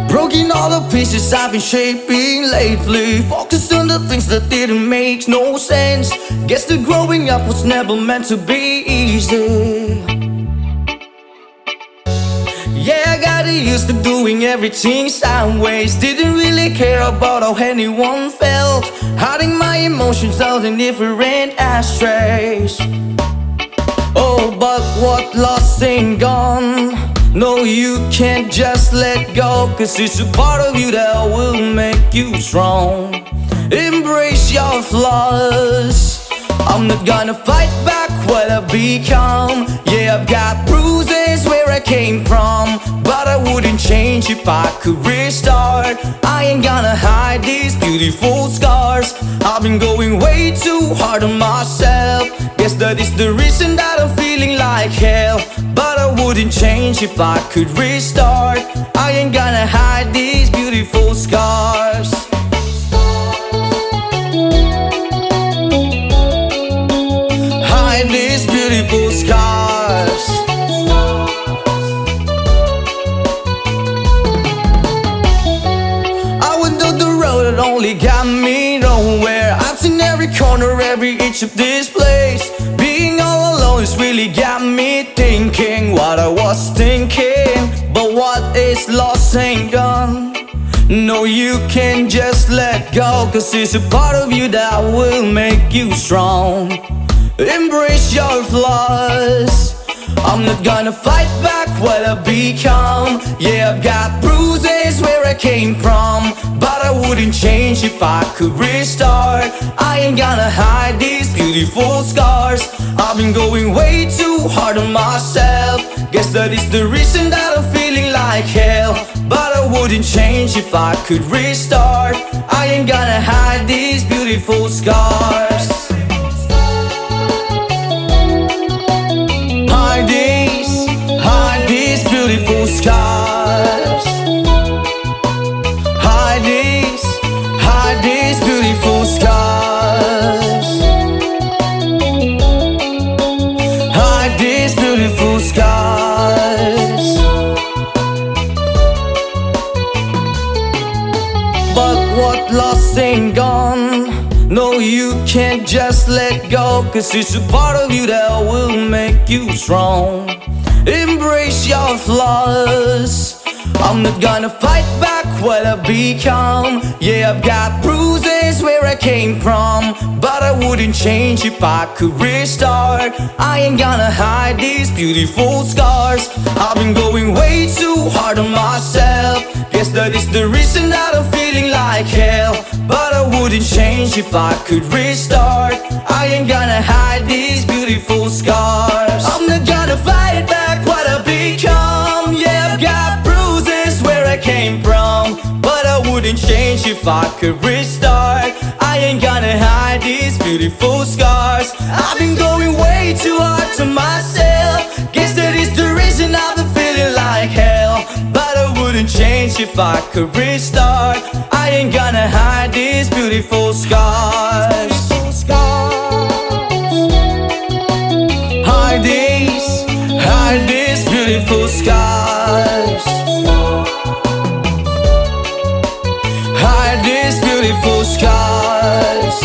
Broken all the pieces I've been shaping lately, focused on the things that didn't make no sense. Guess that growing up was never meant to be easy. Yeah, I got used to doing everything sideways. Didn't really care about how anyone felt, hiding my emotions out in different ashtrays. Oh, but what lost ain't gone. No, you can't just let go, 'cause it's a part of you that will make you strong. Embrace your flaws. I'm not gonna fight back what I become. Yeah, I've got bruises where I came from, but I wouldn't change if I could restart. I ain't gonna hide these beautiful scars. I've been going way too hard on myself. Guess that is the reason that I'm feeling like hell, but I wouldn't change if I could restart. I ain't gonna hide these beautiful scars. Hide these beautiful scars. I went down the road that only got me nowhere. I've seen every corner, every inch of this place. Being all alone has really got me thinking what I was thinking. But what is lost ain't gone. No, you can't just let go, 'cause it's a part of you that will make you strong. Embrace your flaws. I'm not gonna fight back what I become. Yeah, I've got bruises where I came from, but I wouldn't change if I could restart. I ain't gonna hide these beautiful scars. I've been going way too hard on myself. Guess that is the reason that I'm feeling like hell, but I wouldn't change if I could restart. I ain't gonna hide these beautiful scars. Hide these beautiful scars. Hide these beautiful scars. Hide these beautiful scars. But what lost ain't gone. No, you can't just let go, 'cause it's a part of you that will make you strong. Embrace your flaws. I'm not gonna fight back what I become. Yeah, I've got bruises where I came from, but I wouldn't change if I could restart. I ain't gonna hide these beautiful scars. I've been going way too hard on myself. Guess that is the reason that I'm feeling like hell, but I wouldn't change if I could restart. I ain't gonna hide these beautiful scars. I'm not gonna fight back what I become. Yeah, I've got bruises where I came from, but I wouldn't change if I could restart. I ain't gonna hide these beautiful scars. I've been going way too hard to myself. Guess that is the reason I've been feeling like hell, but I wouldn't change if I could restart. I ain't gonna hide these beautiful scars. Hide these beautiful scars. Hide these beautiful scars.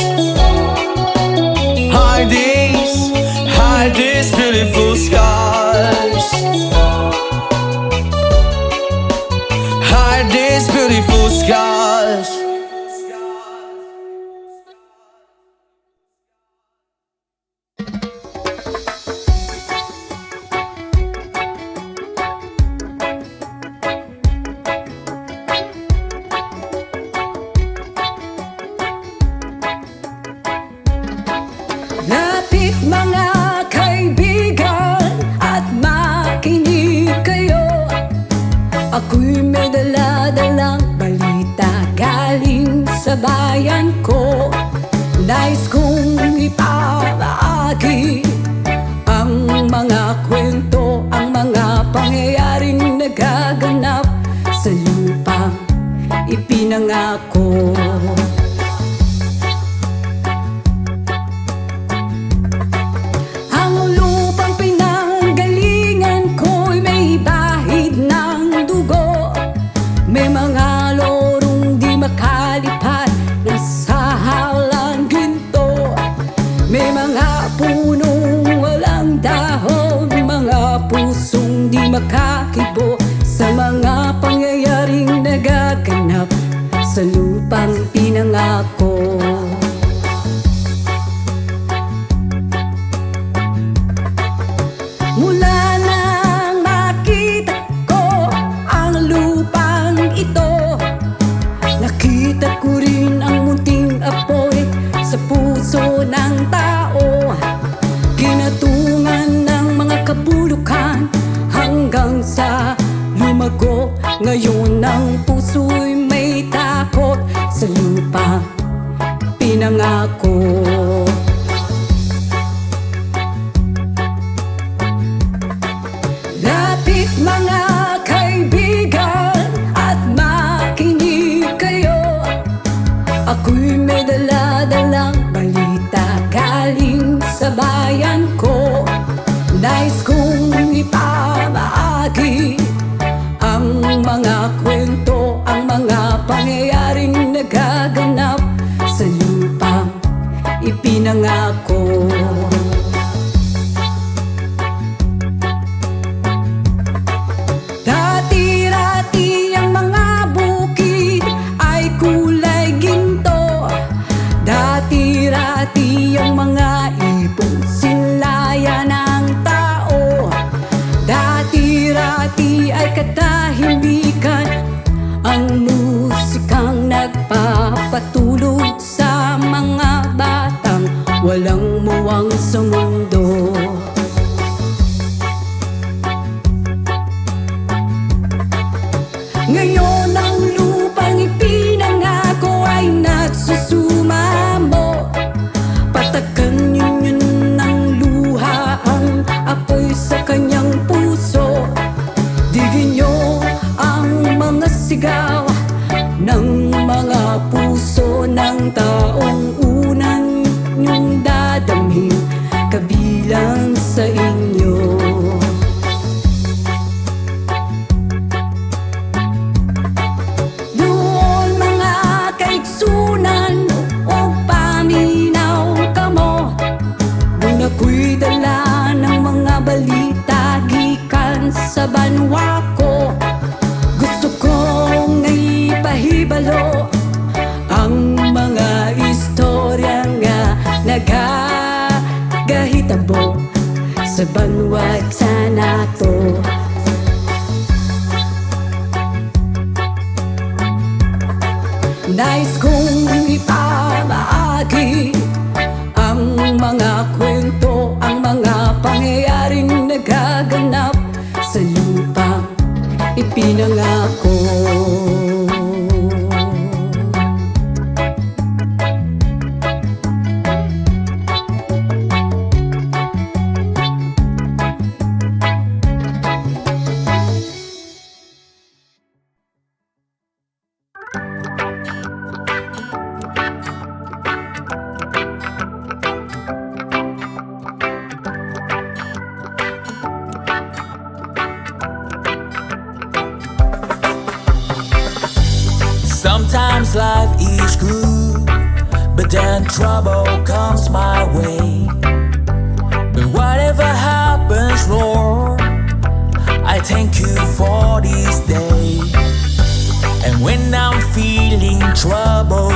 Hide these beautiful scars. Hide these beautiful scars. Lapit mga kaibigan at makinig kayo. Ako'y may dala-dalang balita galing sa bayan ko. Nais kong ipamahagi ang mga kwento, ang mga pangyayaring nagaganap sa lupang ipinangako. Ang lupang pinanggalingan ko'y may bahid ng dugo. May mga lorong di makalipat na sa halang ginto. May mga punong walang dahon, mga pusong di makakibo sa mga lupang pinangako. Mula nang makita ko ang lupang ito, nakita ko rin ang munting apoy sa puso ng tao. Ginatungan ng mga kabulukan hanggang sa lumago. Ngayon ang puso'y may takot sa lupa pinangako. Lapit mga kaibigan at makinig kayo. Ako'y may dala-dalang balita galing sa bayan ko. Nais kong ipamahagi ang mga kwento, ang mga pangyayaring nagaganap sa lupang ipinangako. Dati-rati ang mga bukid ay kulay ginto. Dati-rati ang mga ibong sinlaya ng tao. Dati-rati ay katahimikan, ang musikang nagpapatulog sa mga batang walang muwang sa mundo. Ngayon ang lupang ipinangako ay nagsusumamo. Patakan ninyo ng luha ang apoy sa kanyang puso. Digin nyo ang mga sigaw ng mga puso ng taong unang nyong dadamhin kabilang sa inyo. Doon mga kaigsunan o paminaw kamo, doon ako'y dala ng mga balita gikan sa banwa ko. Gusto kong naipahibalo ang mga istorya nga nagagahitabo sa banwag sa nato. Nais kong ipamahagi ang mga kwento, ang mga pangyayaring nagaganap sa lupang ipinangako. Sometimes life is good, but then trouble comes my way. But whatever happens, Lord, I thank you for this day. And when I'm feeling trouble,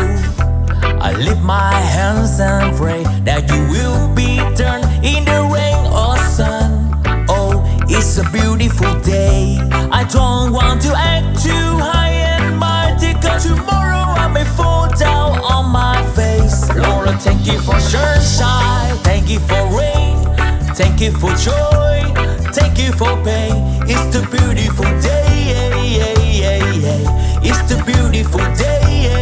I lift my hands and pray that you will be turned in the rain or sun. Oh, it's a beautiful day. I don't want to act too high and mighty, 'cause tomorrow I may fall down on my face. Lord, thank you for sunshine, thank you for rain, thank you for joy, thank you for pain. It's the beautiful day, it's the beautiful day,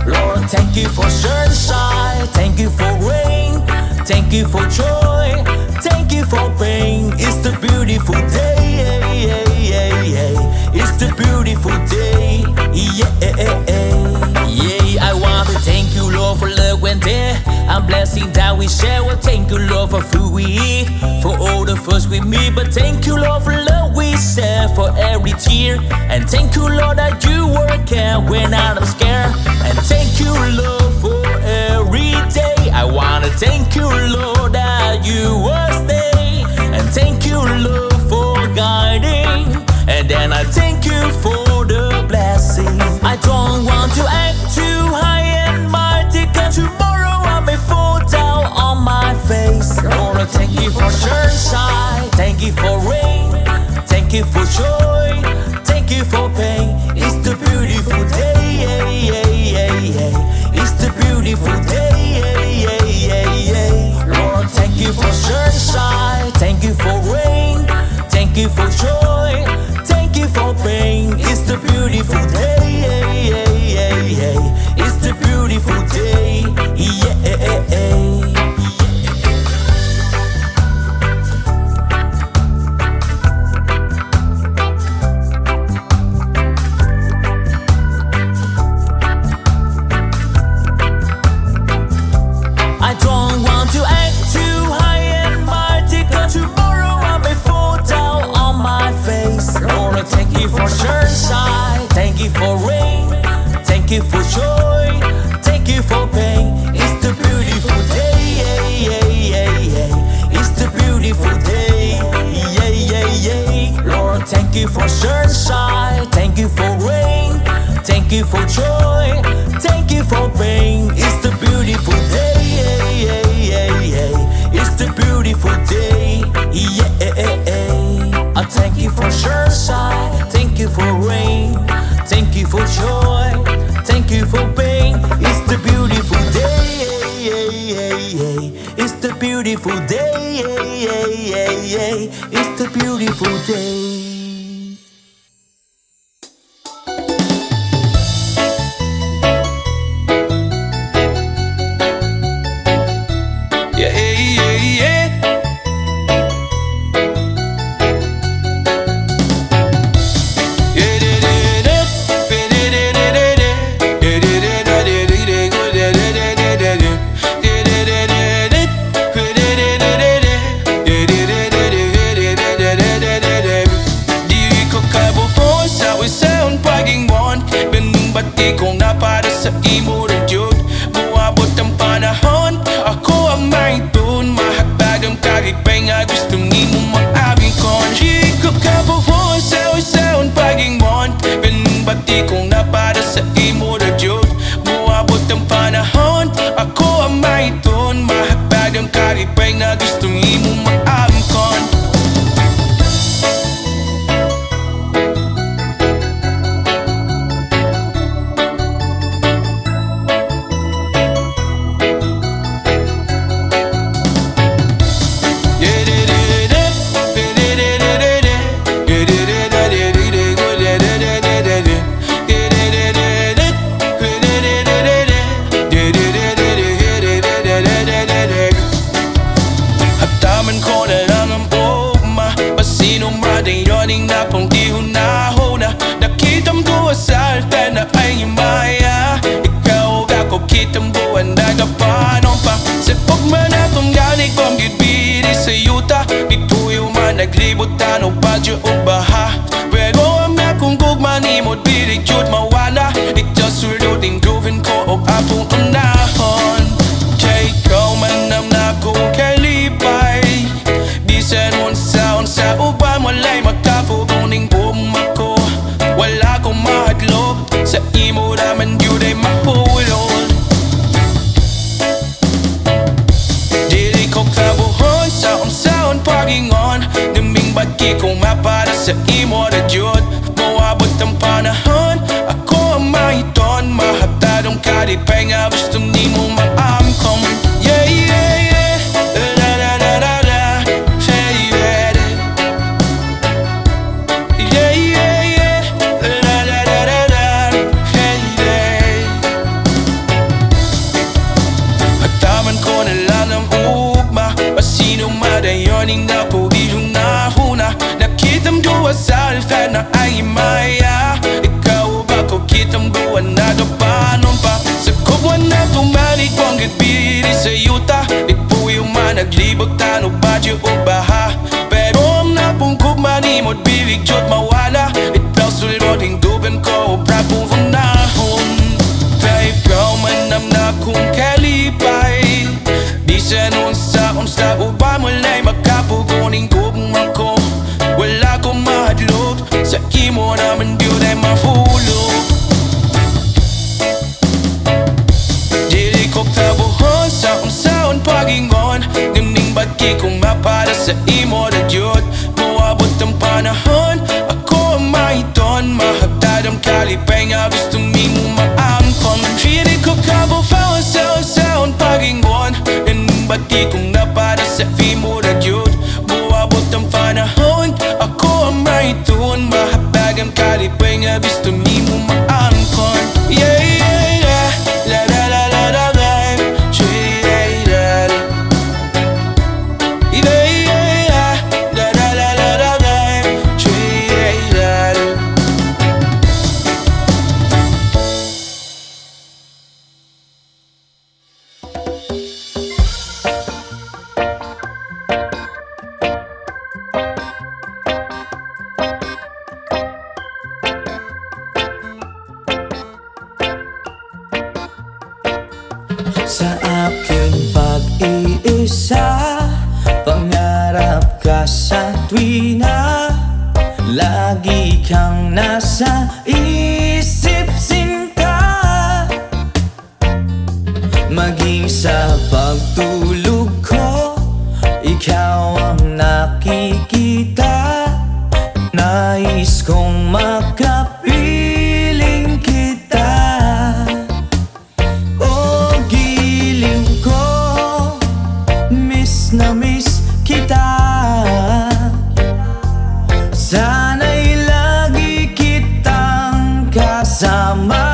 Lord, thank you for sunshine, thank you for rain, thank you for joy, thank you for pain. It's the beautiful day, it's the beautiful day, I want to thank you, Lord, for love when there and blessing that we share. Well, thank you, Lord, for food we eat, for all the first we meet. But thank you, Lord, for love we share, for every tear. And thank you, Lord, that you work care when I'm scared. And thank you, Lord, for every day. I wanna thank you, Lord, that you were stay. And thank you, Lord, for guiding. And then I thank you for the blessing. I don't want sunshine, thank you for rain, thank you for joy, thank you for pain. It's the beautiful day, it's the beautiful day, Lord, thank you for sunshine, thank you for rain, thank you for joy, thank you for pain. It's the beautiful day, it's the beautiful day, I don't want to act too high and mighty, 'cause tomorrow I may fall down on my face. Lord, thank you for sunshine, thank you for rain, thank you for joy, thank you for pain. It's the beautiful day, it's the beautiful day, Lord, thank you for sunshine, thank you for rain, thank you for joy, thank you for pain. It's the beautiful day, it's the beautiful day, I thank you for sunshine, thank you for rain, thank you for joy, thank you for pain. It's the beautiful day, it's the beautiful day, it's the beautiful day. Bati ko na para sa imo rin yun. Buabot ang panahon, ako ang may tun. Mahatag ang kakipay nga gusto nimo mag-abing kon. Hikap ka po po sa isaon paging mon. Bati ko na para sa imo rin yun. Buabot ang panahon, ako ang may tun. Mahatag ang kakipay nga gusto nimo mag-abing kon. Kitang buwan na kapanon pa. Sa pagman atong ganig kong gibiri sa yuta. Ituyo man naglibutan o badyo o baha. Pero ang akong gugman imod birig yun mawala. Ito sulutin gawin ko o apong unahon. Kay ikaw man ang nakong kalipay. Bisan unsa uban walay makapuguning umako. Wala kong mahadlok sa imo raman yun ay mapulol. Kabuhoy sa unsaon pagingon. Daming bati kong mapara sa imo na jud. Mawabot ang panahon, ako ang mahiton. Mahatadong kalipay nga gusto nimo maamkom. Yeah, yeah, yeah, la la la la la. Hey, yeah, yeah, yeah, yeah, la la la la la. Hey, yeah. Hataman ko na lang ang sino madayoning na pudihong nahuna. Nakitang duwa sa alta na ay maya. Ikaw ba ko kitang buwan na kapanon pa. Sa kubwan na tumalig kong gitbiri sa yuta. Ipuyo man naglibot tano badyo o baha. Pero ang napungkog manimod bilig jod mawala. Itaw suloding dugan ko o prapong nahon. Kaya ikaw man ang nakong kalipay. Bisan unsa uban walay makapuguning gugmang ko. Wala kong mahadlok sa imo naman yun ay mahulog. Dili ko kabuhon sa unsaon pagingon. Dimning ba't di ko mapala sa imo na yun? Moabot ang panahon, ako ang maiton. Mahagtad ang kalipay nga gusto mo maangkon. Feeling ko kababawan sa usaon pagingon. And ba't di ko napala sa imo na yun? Moabot ang panahon, ako ang maiton. Mahagtad ang kalipay nga gusto mo maangkon. Yeah, yeah, yeah. La la la la la la. Sa aking pag-iisa, pangarap ka sa tuwina. Lagi kang nasa isip, sinta. Maging sa pagtulog ko, ikaw ang nakikita. Nais kong makapiling kita. Na miss kita. Sana'y lagi kitang kasama.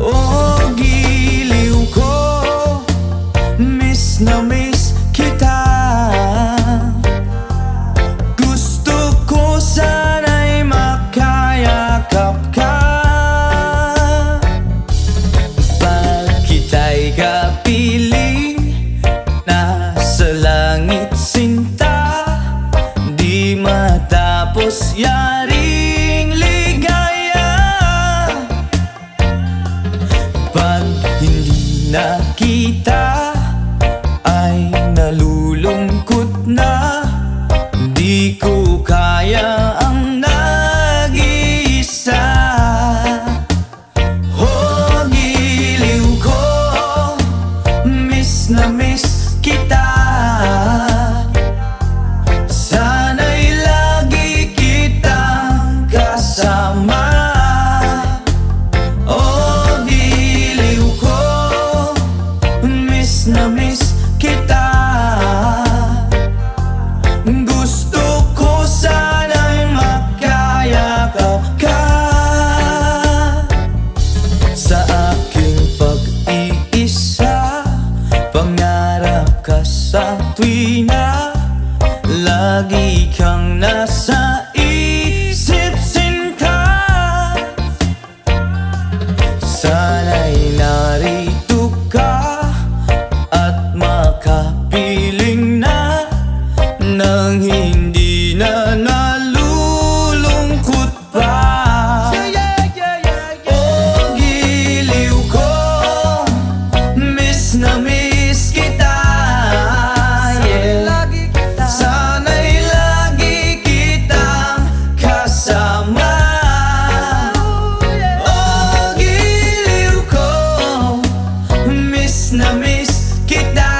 Oh, giliw ko, miss na miss kita. Gusto ko sana'y makayakap ka. Pag kita'y kapiling nasa langit, sinta, di matapos yaring ligaya. Pag hindi na kita, ay nalulungkot na. Di ko kaya ang nag-iisa. Oh, giliw ko, miss na miss kita. Sana'y lagi kitang kasama. Oh, giliw ko, miss na miss kita. Gusto ko sana'y makayakap ka. Sa aking pag-iisa, pangarap ka sa tuwina. Lagi kang nasa isip, sinta. Sana'y narito ka at makapiling na, nang hindi na nalulungkot pa. Oh, giliw ko, miss na miss kita. Sana'y lagi kitang kasama. Oh, giliw ko, miss na miss kita.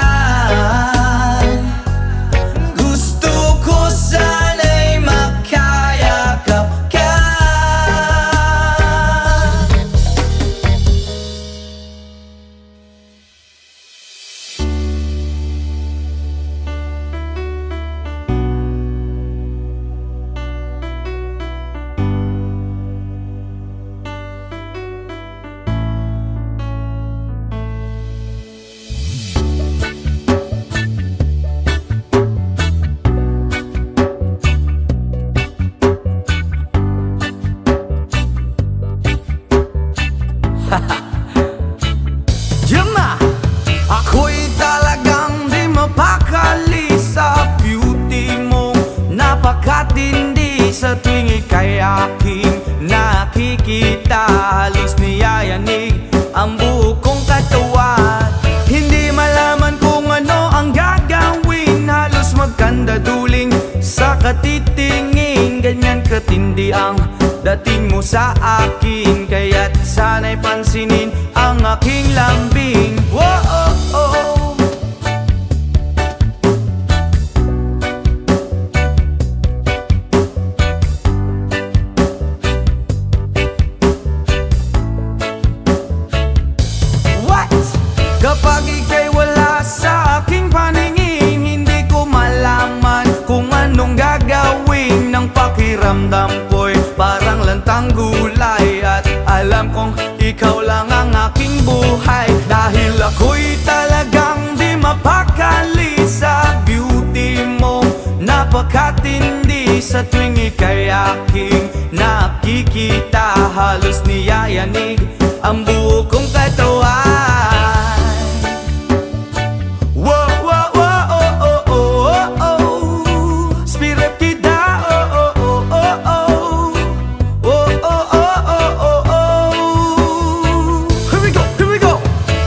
Gusto ko sana'y makayakap ka. Yama, ako'y talagang di mapakali sa beauty mo. Napakatindi sa tuwing ika'y aking nakikita. Halos niyayanig ang buo kong katawan. Hindi malaman kung ano ang gagawin. Halos magkandaduling sa katitingin. Ganyan katindi ang dating mo sa akin. Kaya't sana'y pansinin ang aking lambing. Whoa, oh, oh. pakiramdam ko'y parang lantang gulay. At alam kong ikaw lang ang aking buhay, dahil ako'y talagang di mapakali sa beauty mo. Napakatindi sa tuwing ika'y aking nakikita, halos niyayanig ang buo kong katawan. Wow, wow, wow, oh, oh, oh, oh, oh. Spirit kita, oh, oh, oh, oh, oh. Oh, oh, oh, oh, oh, oh. Here we go, here we go.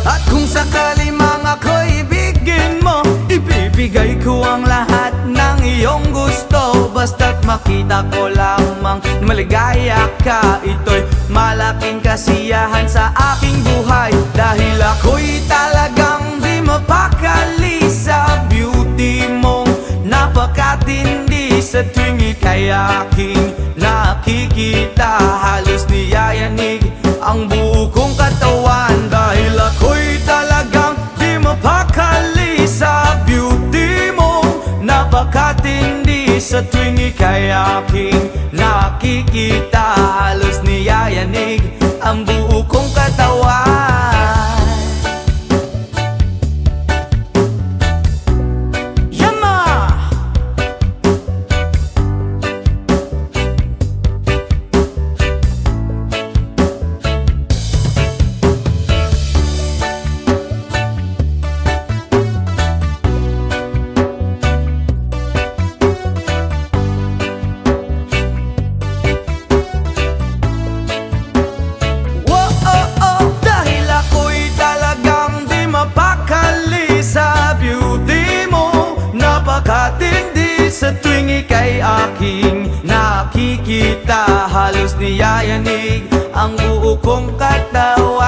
At kung sakali mang ako'y ibigin mo, ibibigay ko ang lahat ng iyong gusto. Basta't makita ko lamang maligaya ka, ito'y malaking kasiyahan sa aking buhay. Dahil ako'y talagang di mapakali sa beauty mo. Napakatindi sa tuwing ika'y aking nakikita, halos niyayanig ang buo kong katawan. Dahil ako'y talagang di mapakali sa beauty mo. Napakatindi sa tuwing ika'y aking nakikita, halos niyayanig ang buo kong katawan. Yama! Napakatindi sa tuwing ika'y aking nakikita, halos niyayanig ang buo kong katawan.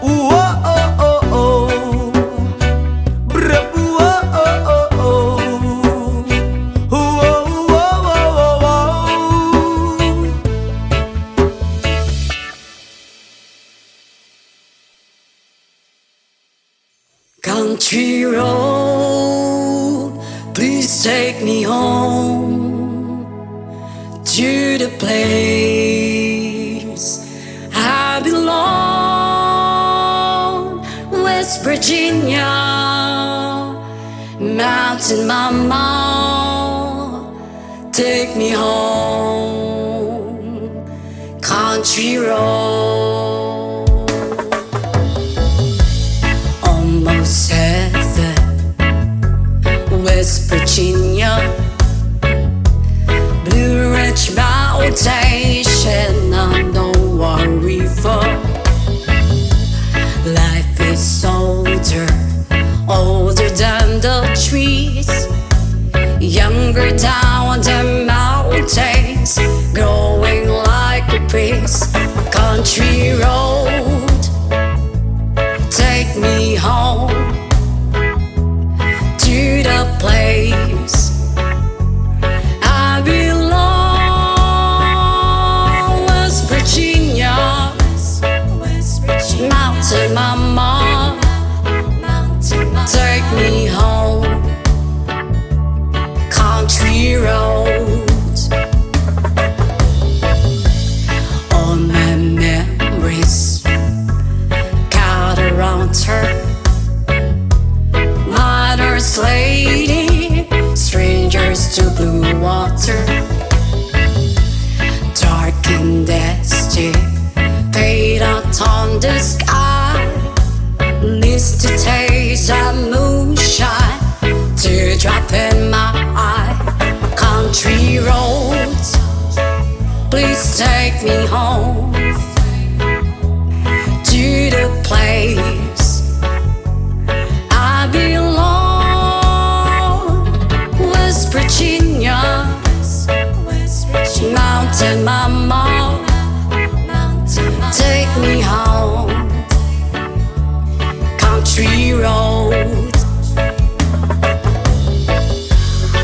Oh, oh, oh, oh. Bravo, oh, oh, oh, oh. Oh, oh, oh, oh, oh. Country road, please take me home to the place I belong. West Virginia, Mountain Mama, take me home. Country road. Almost heaven, West Virginia, Blue Ridge Mountain, Shenandoah River. Life is older, older than the trees, younger down the mountains, growing like a breeze. Country road, take me home to the place I belong. West Virginia, Mountain Mama, take me home. Country roads, all my memories around her. Mother's lady, strangers to blue water. Dark and dusty, paint out on the sky. Needs to taste of moonshine, teardrop in my eye. Country roads, please take me home to the place I belong. West Virginia, Mountain Mama, take me home. Country road,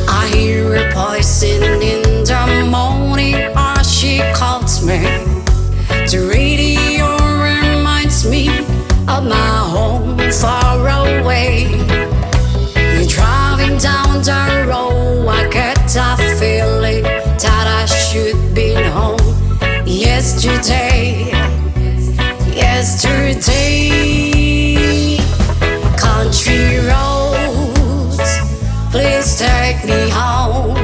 I hear a voice in the morning as she calls me. The radio reminds me of my home far away. You're driving down the road, I get Yesterday, yesterday, country roads, please take me home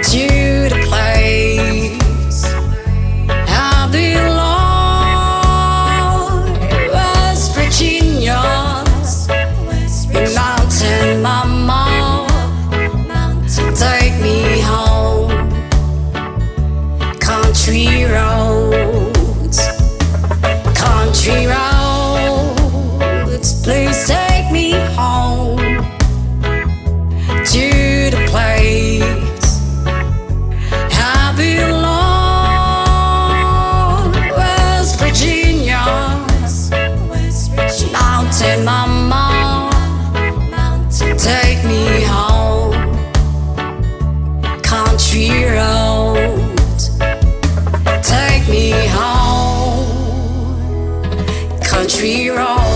to the place I belong. West Virginia's mountain mama, take me home. Country roads, country roads, please take me home to the place I belong. West Virginia's mountain mama, take me home. Country roads, take me home. Country roads.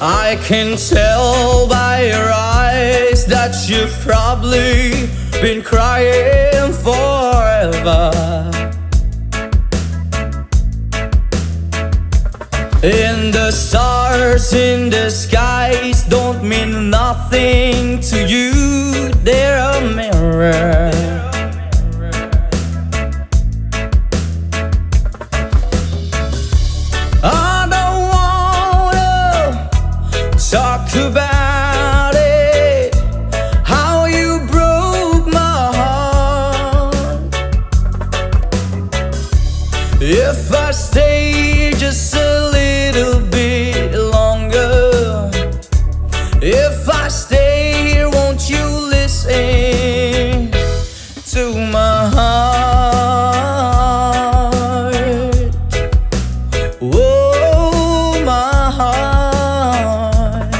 I can tell by your eyes that you've probably been crying forever. And the stars in the skies don't mean nothing to you, they're a mirror. I don't wanna talk about it, how you broke my heart. If I stay just a little bit longer, if I stay here, won't you listen to my heart? Oh, my heart.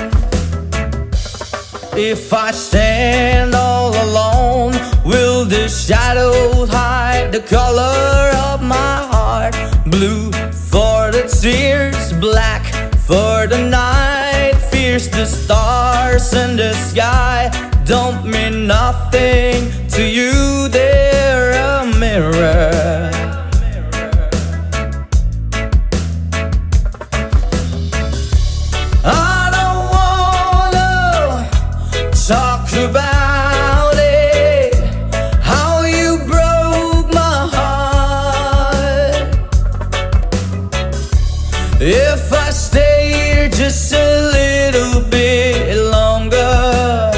If I stand all alone, will the shadows hide the color of my heart? Blue for the tears, black for the night, fierce the stars in the sky don't mean nothing to you, they're a mirror. I don't wanna talk about it, how you broke my heart. If I stay here just a little bit longer,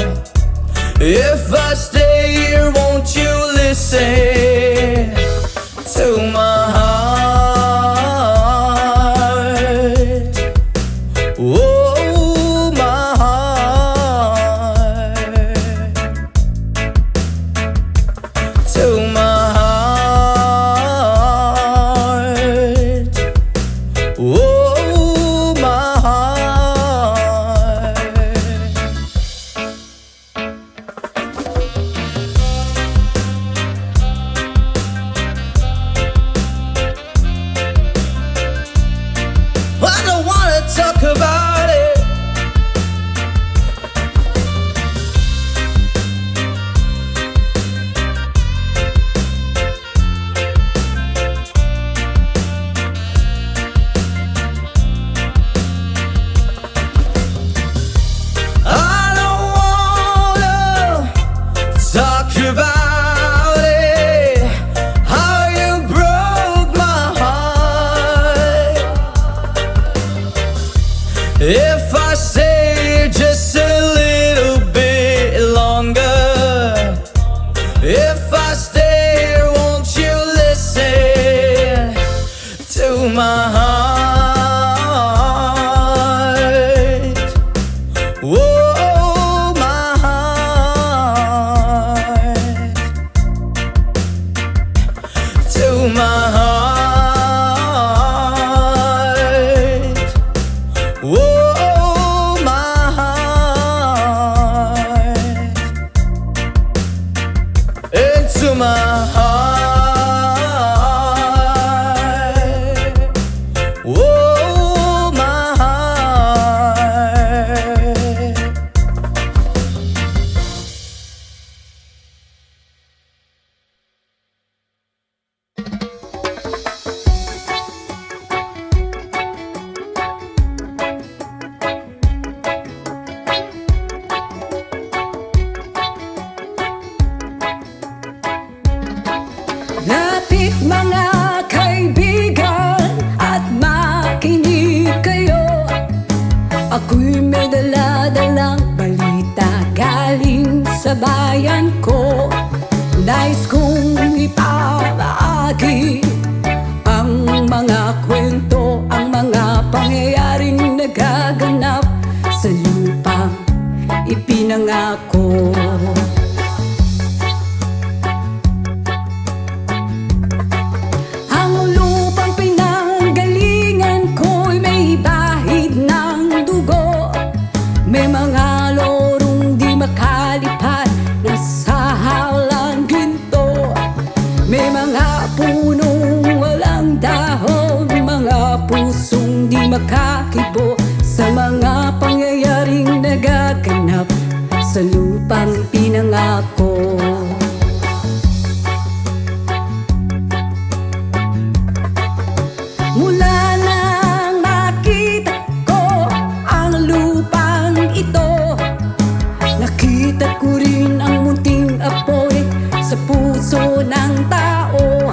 if I stay here, won't you listen to my heart? Oh, my heart. To my heart. Oh, my heart. bayan ko. Nais kong ipamahagi ang mga kwento, ang mga pangyayaring nagaganap sa lupang ipinangako. Ang lupang pinanggalingan ko'y may bahid ng dugo. May mga lorong di makalipad na sa halang ginto. May mga punong walang dahon, mga pusong di makakibo sa mga pangyayaring nagaganap sa lupang pinangako. Mula nang makita ko ang lupang ito, nakita ko rin ang munting apoy sa puso ng tao.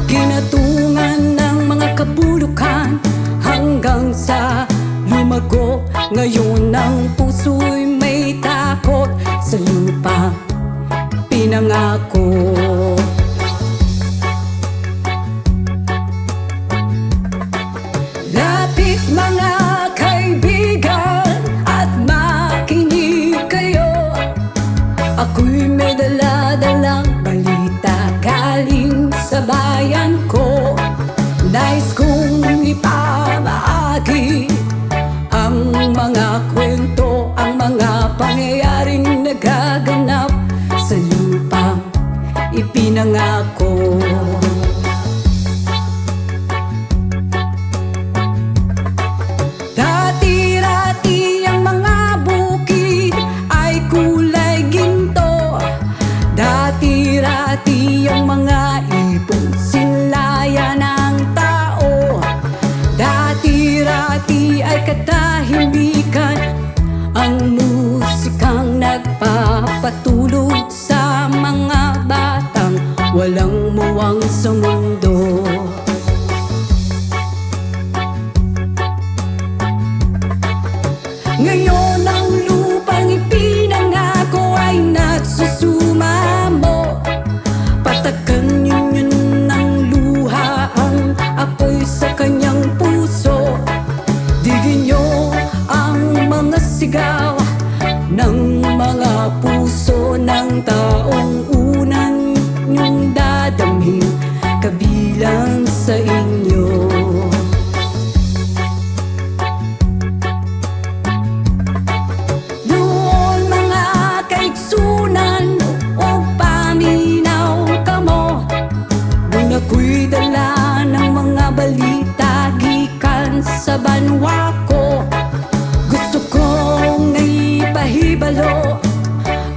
Kinatungan ng mga kabulukan hanggang sa lumago. Ngayon ang puso'y may takot sa lupang pinangako. Lapit mga kaibigan at makinig kayo. Ako'y may dala-dalang balita galing sa bayan ko. Nais kong ipamahagi ang mga kwento, ang mga pangyayaring nagaganap sa lupang ipinangako. Dati-rati ang mga bukid ay kulay ginto. Dati-rati ang mga ibon sinlaya ng tao. Dati-rati ay katahimikan ang musikang nagpapatulog sa mga batang walang muwang sa mundo. Ngayon ang lupang ipinangako ay nagsusumamo. Patakan yun ng luha ang apoy sa kanyang puso. Digin niyo ang mga sigaw ng mga puso ng taong unang niyong dadamhin kabilang sa inyo. Doon mga kaigsunan o paminaw kamo, doon ako'y dala ng mga balita gikan sa banwa ko. Gusto kong naipahibalo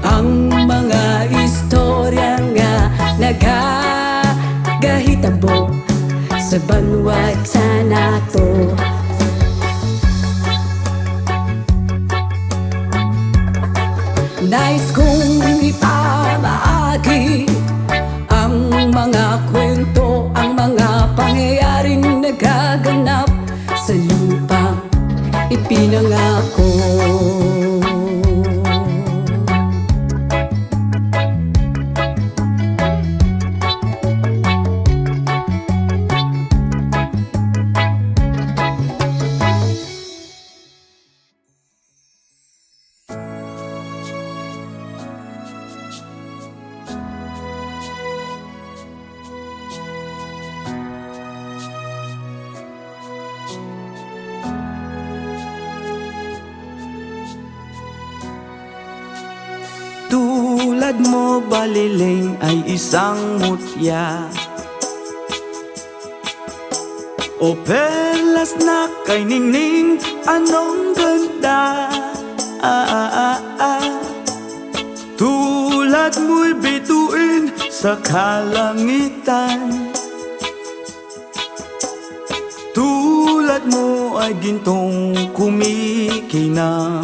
ang mga istorya nga nagagahitabo sa banwa sa nato. Nais kong ipamahagi ang mga kwento, ang mga pangyayaring nagaganap sa lupang ipinangako. Tulad mo baliling ay isang mutya, o perlas na kay ningning, anong ganda. Tulad mo'y bituin sa kalangitan. Tulad mo ay gintong kumikinang.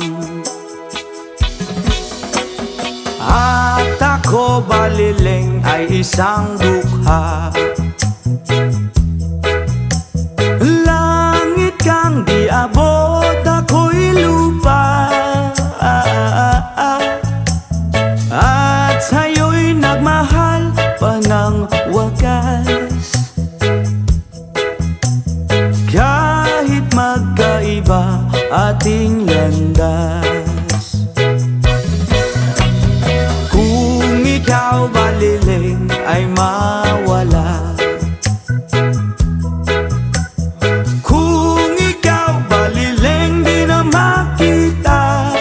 At ako baliling ay isang dukha, langit kang di abot, ako'y lupa. ikaw baliling ay mawala. Kung ikaw baliling di na makita,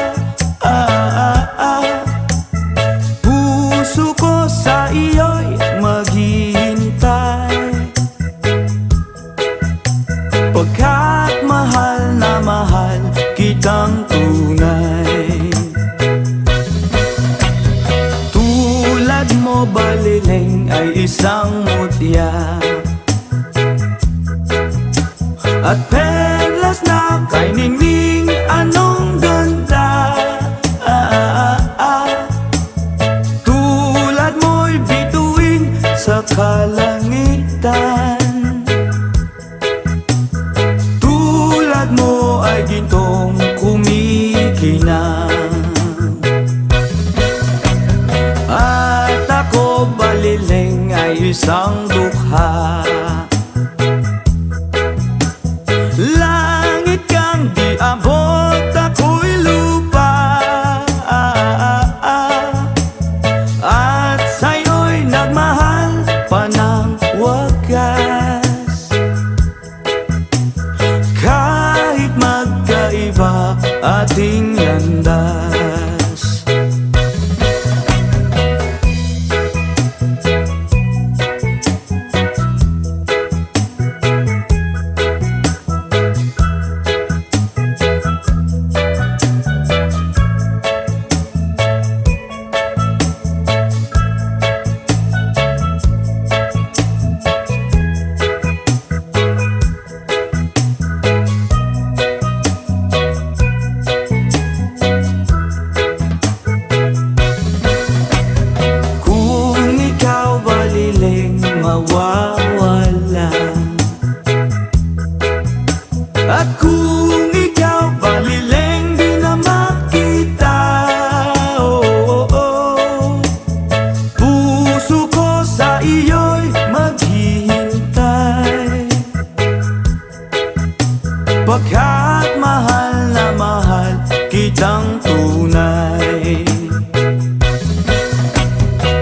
puso ko sa iyo'y maghihintay. Pagkat mahal na mahal kitang tunay. Tulad mo baliling ay isang mutya, at perlas na kay ningning anong ganda. Tulad mo'y bituin sa kalangitan, tulad mo ay gintong kumikinang. At ako baliling ay isang dukha, langit kang di abot, ako'y lupa. At sa'yo'y nagmahal pa ng wagas, kahit magkaiba ating landas. Mawawala. At kung ikaw baliling di na makita, puso ko sa iyo'y maghihintay. Pagkat mahal na mahal kitang tunay.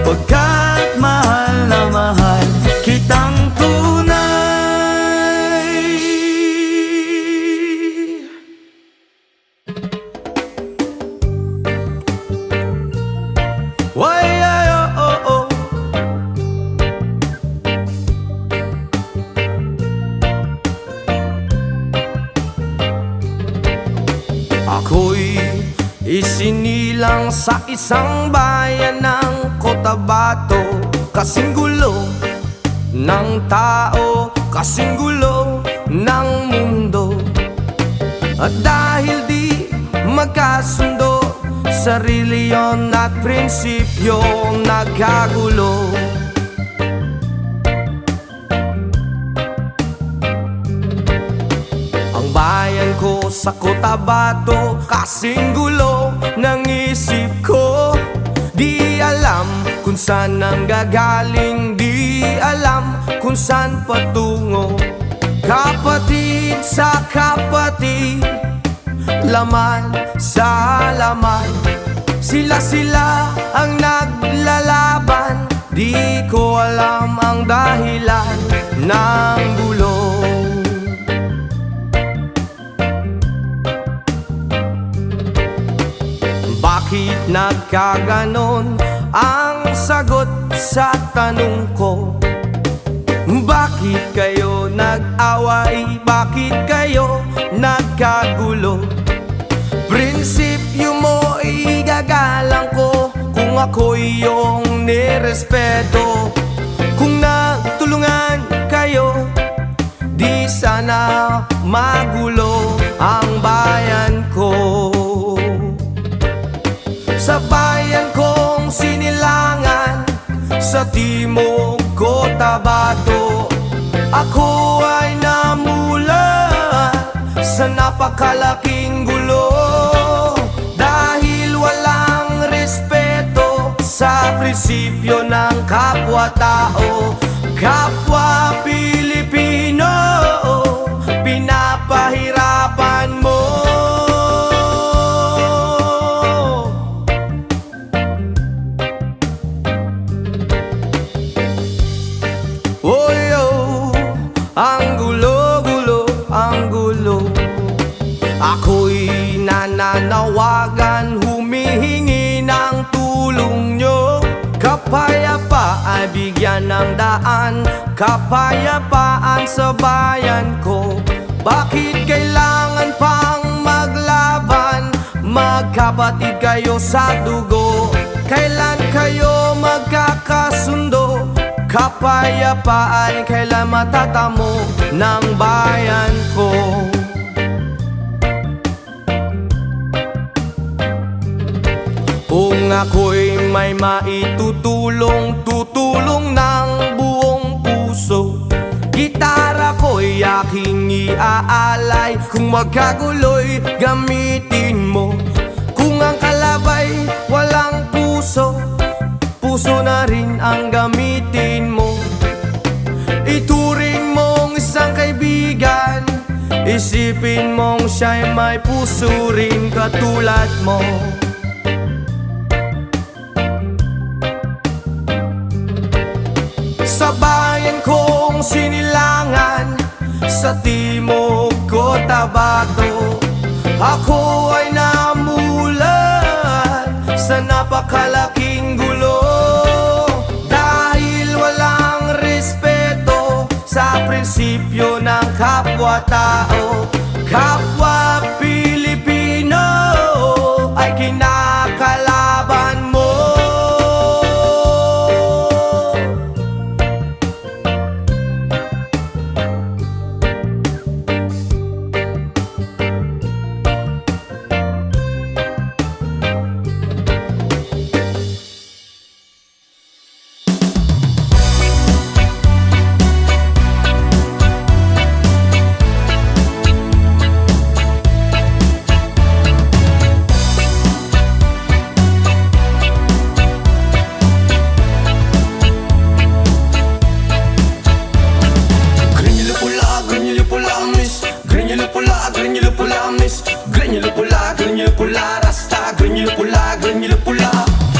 Pagkat mahal na mahal kitang tunay. Why, ako'y isinilang sa isang bayan ng Cotabato. Kasing gulo ng tao, kasing gulo ng mundo. At dahil di magkasundo sa reliyon at prinsipyo, nagkagulo. Ang bayan ko sa Cotabato, kasing gulo ng isip ko. Di alam kung saan ang gagaling, di alam kung saan patungo. Kapatid sa kapatid, laman sa laman, sila ang naglalaban. Di ko alam ang dahilan ng gulo. Bakit nagkaganon? Ang sagot sa tanong ko. Bakit kayo nag-away? Bakit kayo nagkagulo? Prinsipyo mo igagalang ko kung ako'y iyong nirespeto. Kung nagtulungan kayo, di sana magulo ang bayan ko. Sa bayan kong sinilangan, sa timog Cotabato, ako ay namulat sa napakalaking gulo. Dahil walang respeto sa prinsipyo ng kapwa-tao, kapwa Pilipino, pinapahirapan mo. yan ang daan, kapayapaan sa bayan ko. Bakit kailangan pang maglaban? Magkapatid kayo sa dugo. Kailan kayo magkakasundo? Kapayapaan kailan matatamo ng bayan ko? Kung ako'y may maitutulong, tutulong ng buong puso. Gitara ko'y aking iaalay, kung magkaguloy gamitin mo. Kung ang kalabay walang puso, puso na rin ang gamitin mo. Ituring mong isang kaibigan, isipin mong siya'y may puso rin katulad mo. Sa bayan kong sinilangan, sa timog Cotabato, ako ay namulat sa napakalaking gulo. Dahil walang respeto sa prinsipyo ng kapwa-tao, kapwa Pilipino ay kinakalaban mo. Grenyulo pula, rasta, grenyulo pula, grenyulo pula.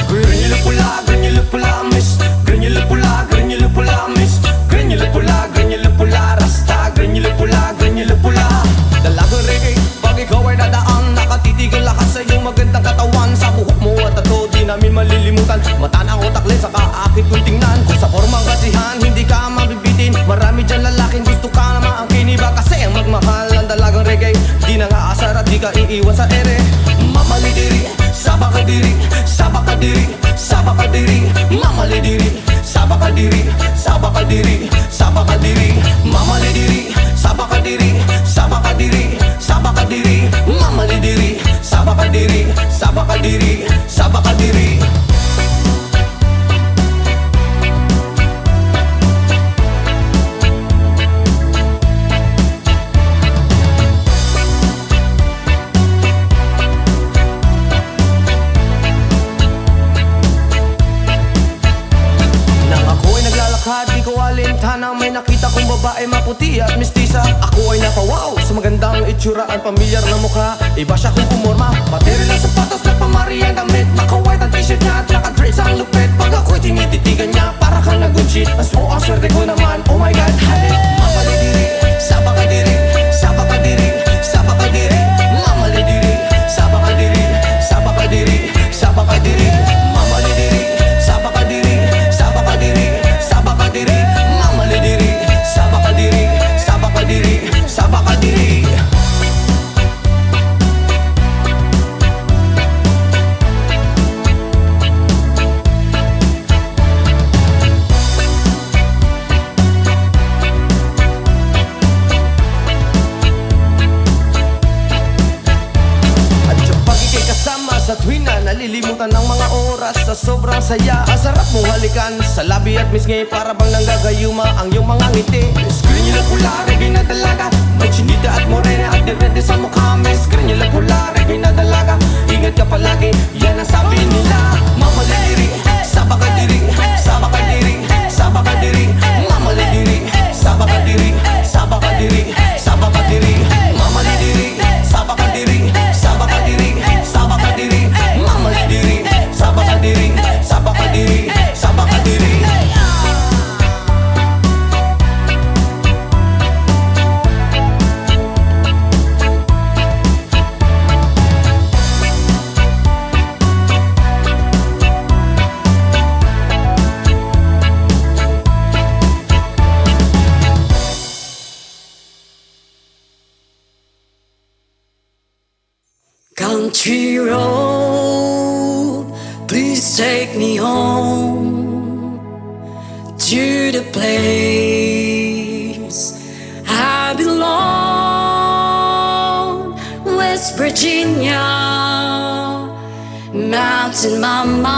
Grenyulo pula, grenyulo pula, miss. Grenyulo pula, grenyulo pula, miss. Grenyulo pula, grenyulo pula, rasta, grenyulo pula, grenyulo pula. Dalagang reggae, pag ikaw ay dadaan, nakatitigil lakas sa iyong magandang katawan. Sa buhok mo at ato, di namin malilimutan. Mata na utak len, saka akit kong tingnan. Kung sa formang kasihan, hindi ka mabibitin. Marami dyan lalaking gusto ka na maangkin. Iba kasi ang magmahal ang dalagang reggae, di na nga asar at di ka iiwan sa ere. Mamalidiri, sabakadiri, sabakadiri, sabakadiri. Mamalidiri, sabakadiri, sabakadiri, sabakadiri. Mamalidiri, sabakadiri, sabakadiri, sabakadiri. Mamalidiri, sabakadiri, sabakadiri, sabakadiri. Di ko alintanang may nakita kong babae maputi at mistisa. Ako ay napawaw sa magandang itsura at pamilyar na mukha. Iba siya kung pumorma, bateri ng sapatos na pamari ang damit. Naka-white ang t-shirt niya at naka-dress ang lupit. Pag ako'y tinititigan niya, para kang nag-good-shit. Mas mo ang swerte ko naman, oh my god, habit. Mamalidiri, sabakadiri, sabakadiri, sabakadiri. Mamalidiri, sabakadiri, sabakadiri, sabakadiri. Mamalidiri, sabakadiri, sabakadiri, sabakadiri. Mamalidiri, sabakadiri, sabakadiri, sabakadiri. Sa tuwing na nalilimutan ng mga oras sa sobrang saya. Ang sarap mong halikan sa labi at misngi, para bang nanggagayuma ang iyong mga ngiti. Screen nyo lang pula, reggae na dalaga, may chinita at morena at direte sa mukha. Screen nyo lang pula, reggae na dalaga, ingat ka palagi, yan ang sabi nila. Mamalidiri, sabakadiri, sabakadiri, sabakadiri. Mamalidiri, sabakadiri, sabakadiri, sabakadiri. Mamalidiri, sabakadiri, sabakadiri, sabakadiri. Mamalidiri, sabakadiri, sabakadiri, sabakadiri. Country road, please take me home to the place I belong. West Virginia, Mountain Mama,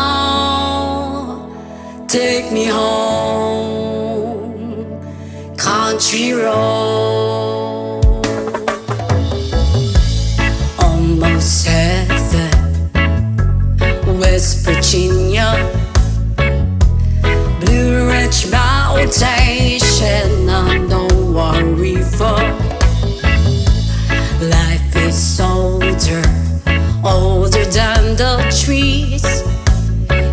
take me home. Country road, almost heaven. West Virginia, Blue Ridge Mountain, Shenandoah River. Life is older, older than the trees,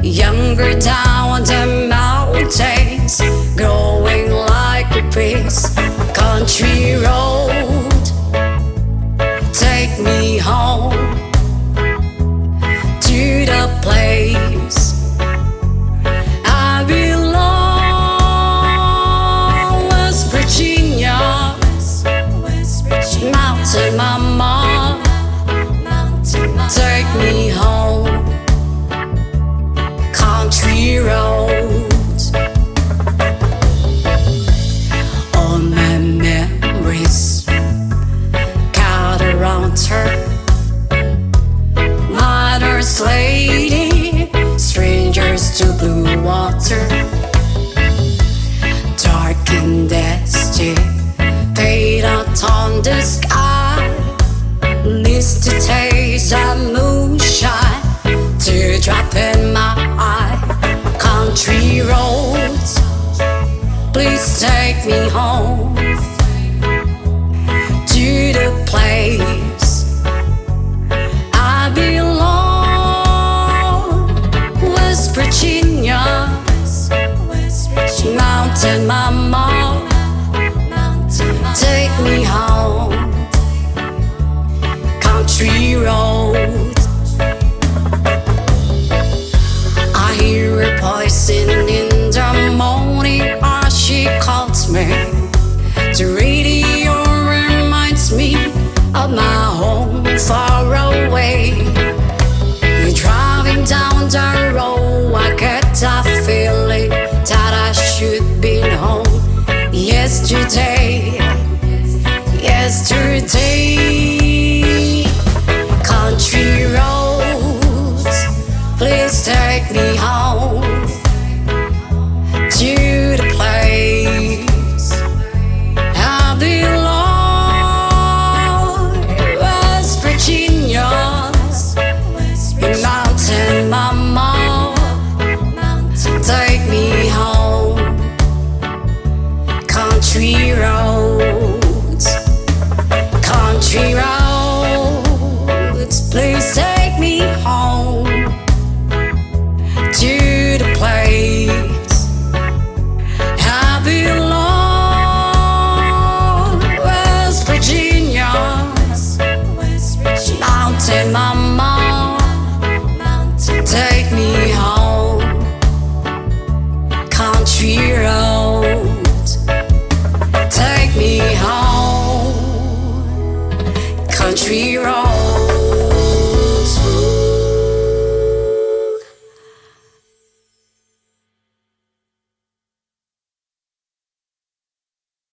younger down the mountains, growing like a breeze. Country road, take me home to the place I belong. West Virginia, Mountain Mama, take me home. Country road, all my memories got around her. Mother's lady, strangers to blue water, dark and dusty, fade out on the sky. Least to taste of moonshine, teardrop in my eye. Country roads, please take me home to the place I belong. West Virginia, Mountain Mama, take me home. Country road, I hear a voice in the morning as she calls me. The radio reminds me of my home far away. You're driving down the road, I get that feeling that I should be home. Yesterday, country roads, please take me home to the place I belong. West Virginia, Mountain Mama, take me home. Country roads, country roads, please take me home to the place I belong. West Virginia, Mountain Mama, take me home. Country roads, take me home. Country road.